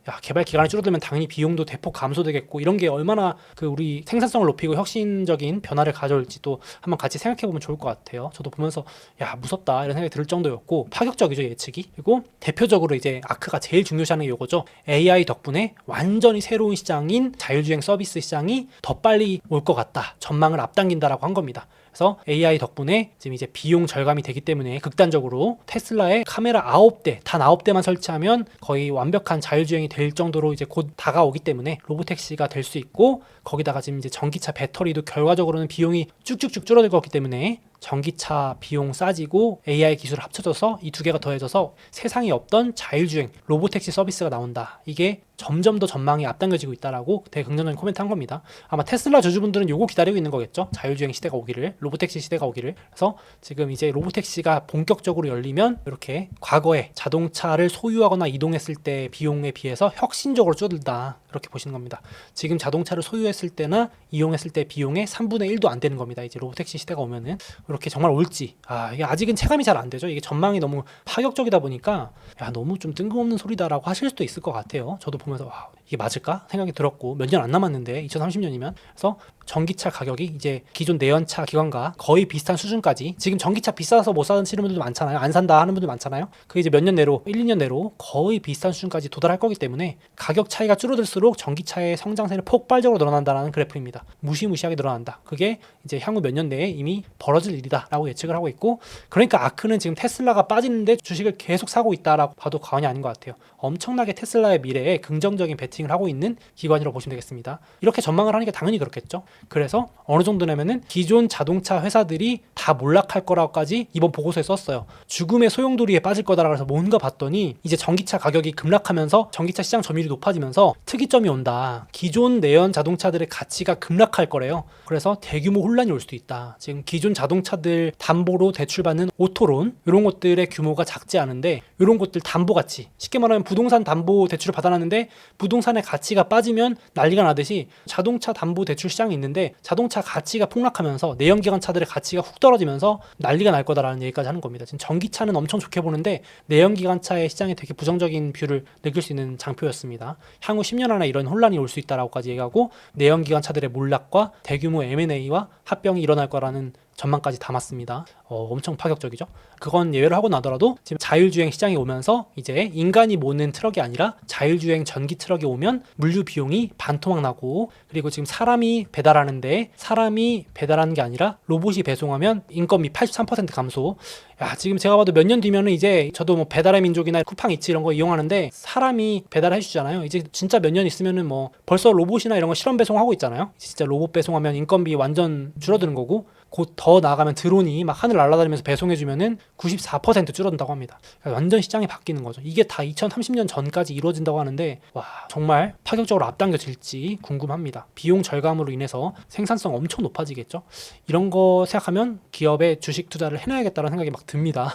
야, 개발 기간이 줄어들면 당연히 비용도 대폭 감소되겠고 이런 게 얼마나 그 우리 생산성을 높이고 혁신적인 변화를 가져올지 또 한번 같이 생각해 보면 좋을 것 같아요. 저도 보면서 야, 무섭다 이런 생각이 들 정도였고 파격적이죠, 예측이. 그리고 대표적으로 이제 아크가 제일 중요시하는 게 이거죠. AI 덕분에 완전히 새로운 시장인 자율주행 서비스 시장이 더 빨리 올 것 같다. 전망을 앞당긴다라고 한 겁니다. 그래서 AI 덕분에 지금 이제 비용 절감이 되기 때문에 극단적으로 테슬라에 카메라 9대, 단 9대만 설치하면 거의 완벽한 자율주행이 될 정도로 이제 곧 다가오기 때문에 로보택시가 될 수 있고 거기다가 지금 이제 전기차 배터리도 결과적으로는 비용이 쭉쭉쭉 줄어들 거기 때문에 전기차 비용 싸지고 AI 기술 합쳐져서 이 2개가 더해져서 세상에 없던 자율주행 로보택시 서비스가 나온다. 이게 점점 더 전망이 앞당겨지고 있다라고 되게 긍정적인 코멘트 한 겁니다. 아마 테슬라 주주분들은 요거 기다리고 있는 거겠죠. 자율주행 시대가 오기를, 로보택시 시대가 오기를. 그래서 지금 이제 로보택시가 본격적으로 열리면 이렇게 과거에 자동차를 소유하거나 이동했을 때 비용에 비해서 혁신적으로 줄어들다. 이렇게 보시는 겁니다. 지금 자동차를 소유했을 때나 이용했을 때 비용의 3분의 1도 안 되는 겁니다. 이제 로보택시 시대가 오면은 이렇게 정말 올지. 이게 아직은 체감이 잘 안 되죠. 이게 전망이 너무 파격적이다 보니까 야, 너무 좀 뜬금없는 소리다라고 하실 수도 있을 것 같아요. 저도 보면서 와, 이게 맞을까 생각이 들었고 몇 년 안 남았는데 2030년이면 그래서 전기차 가격이 이제 기존 내연차 기관과 거의 비슷한 수준까지 지금 전기차 비싸서 못 사시는 분들도 많잖아요. 안 산다 하는 분들 많잖아요. 그게 이제 몇 년 내로 1, 2년 내로 거의 비슷한 수준까지 도달할 거기 때문에 가격 차이가 줄어들수록 전기차의 성장세는 폭발적으로 늘어난다는 그래프입니다. 무시무시하게 늘어난다. 그게 이제 향후 몇 년 내에 이미 벌어질 일이다라고 예측을 하고 있고 그러니까 아크는 지금 테슬라가 빠지는데 주식을 계속 사고 있다라고 봐도 과언이 아닌 것 같아요. 엄청나게 테슬라의 미래에 긍정적인 베팅을 하고 있는 기관이라고 보시면 되겠습니다. 이렇게 전망을 하니까 당연히 그렇겠죠. 그래서 어느 정도냐면은 기존 자동차 회사들이 다 몰락할 거라고까지 이번 보고서에 썼어요. 죽음의 소용돌이에 빠질 거다라고 해서 뭔가 봤더니 이제 전기차 가격이 급락하면서 전기차 시장 점유율이 높아지면서 특이점이 온다. 기존 내연 자동차들의 가치가 급락할 거래요. 그래서 대규모 혼란이 올 수도 있다. 지금 기존 자동차들 담보로 대출받는 오토론 이런 것들의 규모가 작지 않은데 이런 것들 담보 가치 쉽게 말하면 부동산 담보 대출을 받아놨는데 부동산의 가치가 빠지면 난리가 나듯이 자동차 담보 대출 시장이 있는데 자동차 가치가 폭락하면서 내연기관 차들의 가치가 훅 떨어지면서 난리가 날 거다라는 얘기까지 하는 겁니다. 지금 전기차는 엄청 좋게 보는데 내연기관 차의 시장에 되게 부정적인 뷰를 느낄 수 있는 장표였습니다. 향후 10년 안에 이런 혼란이 올 수 있다라고까지 얘기하고 내연기관 차들의 몰락과 대규모 M&A와 합병이 일어날 거라는 전망까지 담았습니다. 엄청 파격적이죠. 그건 예외를 하고 나더라도 지금 자율주행 시장이 오면서 이제 인간이 모는 트럭이 아니라 자율주행 전기 트럭이 오면 물류 비용이 반토막 나고, 그리고 지금 사람이 배달하는데 사람이 배달하는 게 아니라 로봇이 배송하면 인건비 83% 감소. 야, 지금 제가 봐도 몇 년 뒤면은 이제 저도 뭐 배달의 민족이나 쿠팡이츠 이런 거 이용하는데 사람이 배달해 주잖아요. 이제 진짜 몇 년 있으면은 뭐 벌써 로봇이나 이런 거 실험 배송하고 있잖아요. 진짜 로봇 배송하면 인건비 완전 줄어드는 거고, 곧 더 나아가면 드론이 막 하늘 날아다니면서 배송해주면은 94% 줄어든다고 합니다. 그러니까 완전 시장이 바뀌는 거죠. 이게 다 2030년 전까지 이루어진다고 하는데, 와, 정말 파격적으로 앞당겨질지 궁금합니다. 비용 절감으로 인해서 생산성 엄청 높아지겠죠. 이런 거 생각하면 기업에 주식 투자를 해놔야겠다는 생각이 막 듭니다.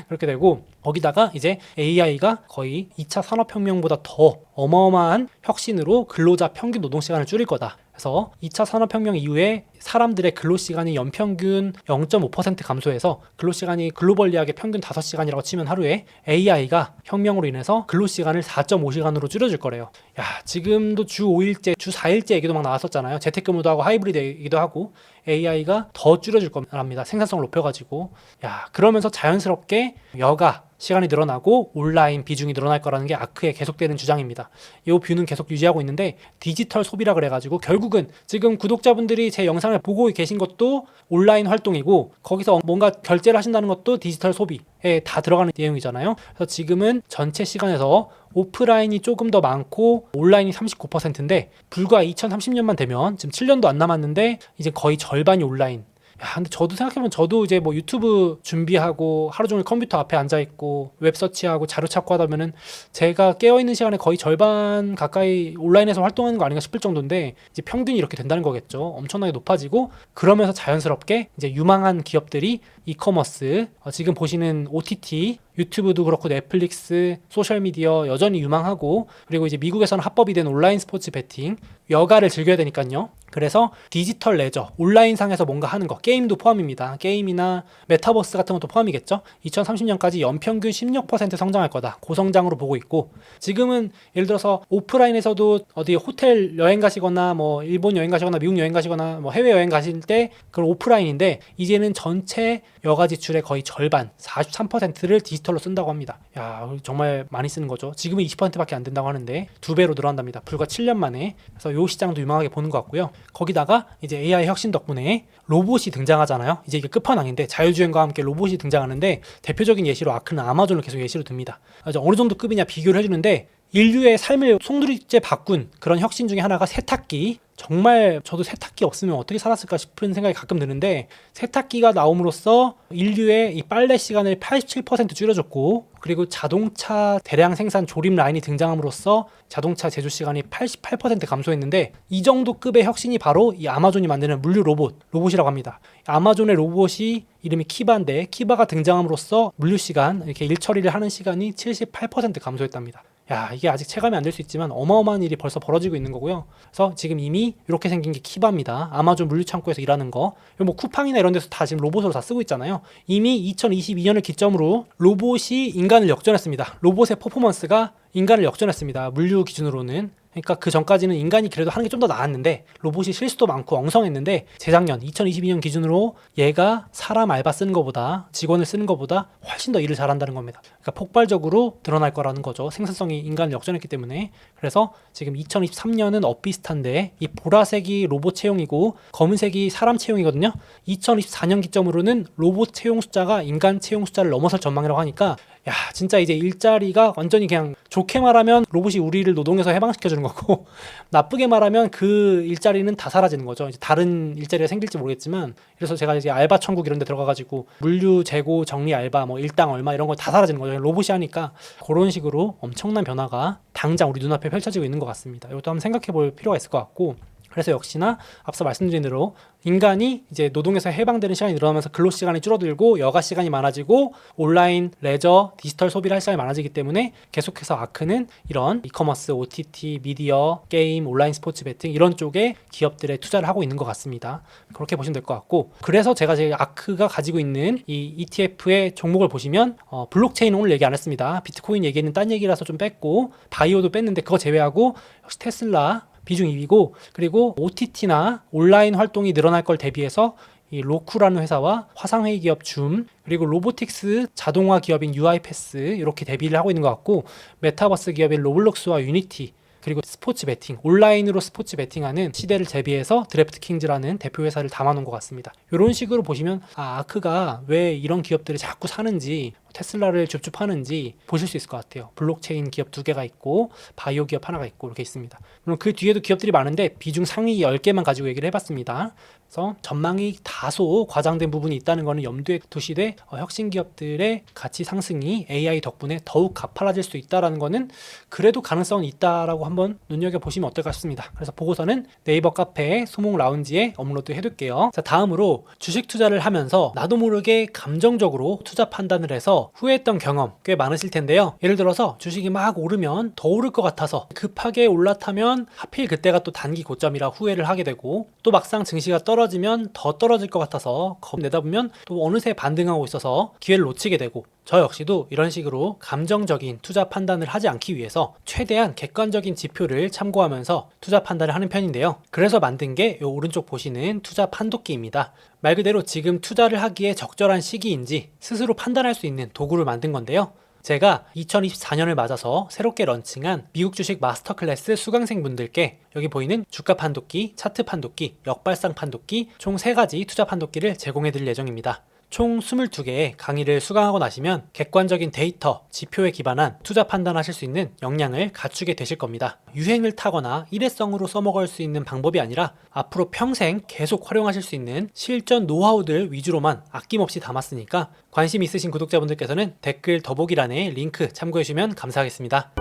그렇게 되고, 거기다가 이제 AI가 거의 2차 산업혁명보다 더 어마어마한 혁신으로 근로자 평균 노동시간을 줄일 거다. 그래서 2차 산업혁명 이후에 사람들의 근로시간이 연평균 0.5% 감소해서 근로시간이 글로벌리하게 평균 5시간이라고 치면 하루에 AI가 혁명으로 인해서 근로시간을 4.5시간으로 줄여줄 거래요. 야, 지금도 주 5일제, 주 4일제 얘기도 막 나왔었잖아요. 재택근무도 하고 하이브리드 얘기도 하고 AI가 더 줄여줄 겁니다. 생산성을 높여가지고. 야, 그러면서 자연스럽게 여가 시간이 늘어나고 온라인 비중이 늘어날 거라는 게 아크의 계속되는 주장입니다. 이 뷰는 계속 유지하고 있는데 디지털 소비라 그래가지고 결국은 지금 구독자분들이 제 영상을 보고 계신 것도 온라인 활동이고 거기서 뭔가 결제를 하신다는 것도 디지털 소비에 다 들어가는 내용이잖아요. 그래서 지금은 전체 시간에서 오프라인이 조금 더 많고 온라인이 39%인데 불과 2030년만 되면 지금 7년도 안 남았는데 이제 거의 절반이 온라인. 야, 근데 저도 생각해보면 저도 이제 뭐 유튜브 준비하고 하루 종일 컴퓨터 앞에 앉아있고 웹 서치하고 자료 찾고 하다 보면은 제가 깨어있는 시간에 거의 절반 가까이 온라인에서 활동하는 거 아닌가 싶을 정도인데 이제 평균이 이렇게 된다는 거겠죠. 엄청나게 높아지고 그러면서 자연스럽게 이제 유망한 기업들이 이커머스, 지금 보시는 OTT, 유튜브도 그렇고 넷플릭스, 소셜미디어 여전히 유망하고, 그리고 이제 미국에서는 합법이 된 온라인 스포츠 베팅, 여가를 즐겨야 되니까요. 그래서 디지털 레저, 온라인상에서 뭔가 하는 거, 게임도 포함입니다. 게임이나 메타버스 같은 것도 포함이겠죠. 2030년까지 연평균 16% 성장할 거다. 고성장으로 보고 있고, 지금은 예를 들어서 오프라인에서도 어디 호텔 여행 가시거나 뭐 일본 여행 가시거나 미국 여행 가시거나 뭐 해외 여행 가실 때 그건 오프라인인데, 이제는 전체 여가 지출의 거의 절반, 43%를 디지털로 쓴다고 합니다. 야, 정말 많이 쓰는 거죠. 지금은 20%밖에 안 된다고 하는데 2배로 늘어난답니다. 불과 7년 만에. 그래서 요 시장도 유망하게 보는 것 같고요. 거기다가 이제 AI 혁신 덕분에 로봇이 등장하잖아요. 이제 이게 끝판왕인데 자율주행과 함께 로봇이 등장하는데 대표적인 예시로 아크는 아마존을 계속 예시로 듭니다. 어느 정도 급이냐 비교를 해주는데, 인류의 삶을 송두리째 바꾼 그런 혁신 중에 하나가 세탁기. 정말 저도 세탁기 없으면 어떻게 살았을까 싶은 생각이 가끔 드는데, 세탁기가 나옴으로써 인류의 이 빨래 시간을 87% 줄여줬고, 그리고 자동차 대량 생산 조립 라인이 등장함으로써 자동차 제조 시간이 88% 감소했는데, 이 정도 급의 혁신이 바로 이 아마존이 만드는 물류 로봇이라고 합니다. 아마존의 로봇이 이름이 키바인데, 키바가 등장함으로써 물류 시간, 이렇게 일 처리를 하는 시간이 78% 감소했답니다. 야, 이게 아직 체감이 안 될 수 있지만 어마어마한 일이 벌써 벌어지고 있는 거고요. 그래서 지금 이미 이렇게 생긴 게 키바입니다. 아마존 물류 창고에서 일하는 거. 뭐 쿠팡이나 이런 데서 다 지금 로봇으로 다 쓰고 있잖아요. 이미 2022년을 기점으로 로봇이 인간을 역전했습니다. 로봇의 퍼포먼스가 인간을 역전했습니다. 물류 기준으로는. 그러니까 그 전까지는 인간이 그래도 하는 게 좀 더 나았는데 로봇이 실수도 많고 엉성했는데, 재작년 2022년 기준으로 얘가 사람 알바 쓰는 것보다, 직원을 쓰는 것보다 훨씬 더 일을 잘한다는 겁니다. 그러니까 폭발적으로 드러날 거라는 거죠. 생산성이 인간을 역전했기 때문에. 그래서 지금 2023년은 엇비슷한데 이 보라색이 로봇 채용이고 검은색이 사람 채용이거든요. 2024년 기점으로는 로봇 채용 숫자가 인간 채용 숫자를 넘어설 전망이라고 하니까, 야, 진짜 이제 일자리가 완전히 그냥 좋게 말하면 로봇이 우리를 노동에서 해방시켜주는 거고, 나쁘게 말하면 그 일자리는 다 사라지는 거죠. 이제 다른 일자리가 생길지 모르겠지만, 그래서 제가 이제 알바 천국 이런 데 들어가가지고 물류 재고 정리 알바 뭐 일당 얼마 이런 거 다 사라지는 거죠. 로봇이 하니까. 그런 식으로 엄청난 변화가 당장 우리 눈앞에 펼쳐지고 있는 것 같습니다. 이것도 한번 생각해 볼 필요가 있을 것 같고, 그래서 역시나 앞서 말씀드린 대로 인간이 이제 노동에서 해방되는 시간이 늘어나면서 근로 시간이 줄어들고 여가 시간이 많아지고 온라인, 레저, 디지털 소비를 할 시간이 많아지기 때문에 계속해서 아크는 이런 이커머스, OTT, 미디어, 게임, 온라인 스포츠 베팅 이런 쪽에 기업들에 투자를 하고 있는 것 같습니다. 그렇게 보시면 될 것 같고, 그래서 제가 아크가 가지고 있는 이 ETF의 종목을 보시면 블록체인 오늘 얘기 안 했습니다. 비트코인 얘기는 딴 얘기라서 좀 뺐고 바이오도 뺐는데 그거 제외하고 역시 테슬라 비중 2위고, 그리고 OTT나 온라인 활동이 늘어날 걸 대비해서 이 로쿠라는 회사와 화상회의 기업 줌, 그리고 로보틱스 자동화 기업인 UiPath 이렇게 대비를 하고 있는 것 같고, 메타버스 기업인 로블록스와 유니티, 그리고 스포츠 베팅, 온라인으로 스포츠 베팅하는 시대를 대비해서 드래프트킹즈라는 대표 회사를 담아놓은 것 같습니다. 이런 식으로 보시면 아크가 왜 이런 기업들을 자꾸 사는지, 테슬라를 줍줍하는지 보실 수 있을 것 같아요. 블록체인 기업 2개가 있고 바이오 기업 하나가 있고 이렇게 있습니다. 물론 그 뒤에도 기업들이 많은데 비중 상위 10개만 가지고 얘기를 해봤습니다. 그래서 전망이 다소 과장된 부분이 있다는 것은 염두에 두시되 혁신 기업들의 가치 상승이 AI 덕분에 더욱 가팔라질 수 있다는 것은 그래도 가능성은 있다라고 한번 눈여겨보시면 어떨까 싶습니다. 그래서 보고서는 네이버 카페 소몽 라운지에 업로드 해둘게요. 자, 다음으로 주식 투자를 하면서 나도 모르게 감정적으로 투자 판단을 해서 후회했던 경험 꽤 많으실 텐데요. 예를 들어서 주식이 막 오르면 더 오를 것 같아서 급하게 올라타면 하필 그때가 또 단기 고점이라 후회를 하게 되고, 또 막상 증시가 떨어지면 더 떨어질 것 같아서 겁내다 보면 또 어느새 반등하고 있어서 기회를 놓치게 되고, 저 역시도 이런 식으로 감정적인 투자 판단을 하지 않기 위해서 최대한 객관적인 지표를 참고하면서 투자 판단을 하는 편인데요. 그래서 만든 게 이 오른쪽 보시는 투자 판독기입니다. 말 그대로 지금 투자를 하기에 적절한 시기인지 스스로 판단할 수 있는 도구를 만든 건데요. 제가 2024년을 맞아서 새롭게 런칭한 미국 주식 마스터 클래스 수강생분들께 여기 보이는 주가 판독기, 차트 판독기, 역발상 판독기 총 3가지 투자 판독기를 제공해 드릴 예정입니다. 총 22개의 강의를 수강하고 나시면 객관적인 데이터, 지표에 기반한 투자 판단하실 수 있는 역량을 갖추게 되실 겁니다. 유행을 타거나 일회성으로 써먹을 수 있는 방법이 아니라 앞으로 평생 계속 활용하실 수 있는 실전 노하우들 위주로만 아낌없이 담았으니까 관심 있으신 구독자분들께서는 댓글 더보기란에 링크 참고해주시면 감사하겠습니다.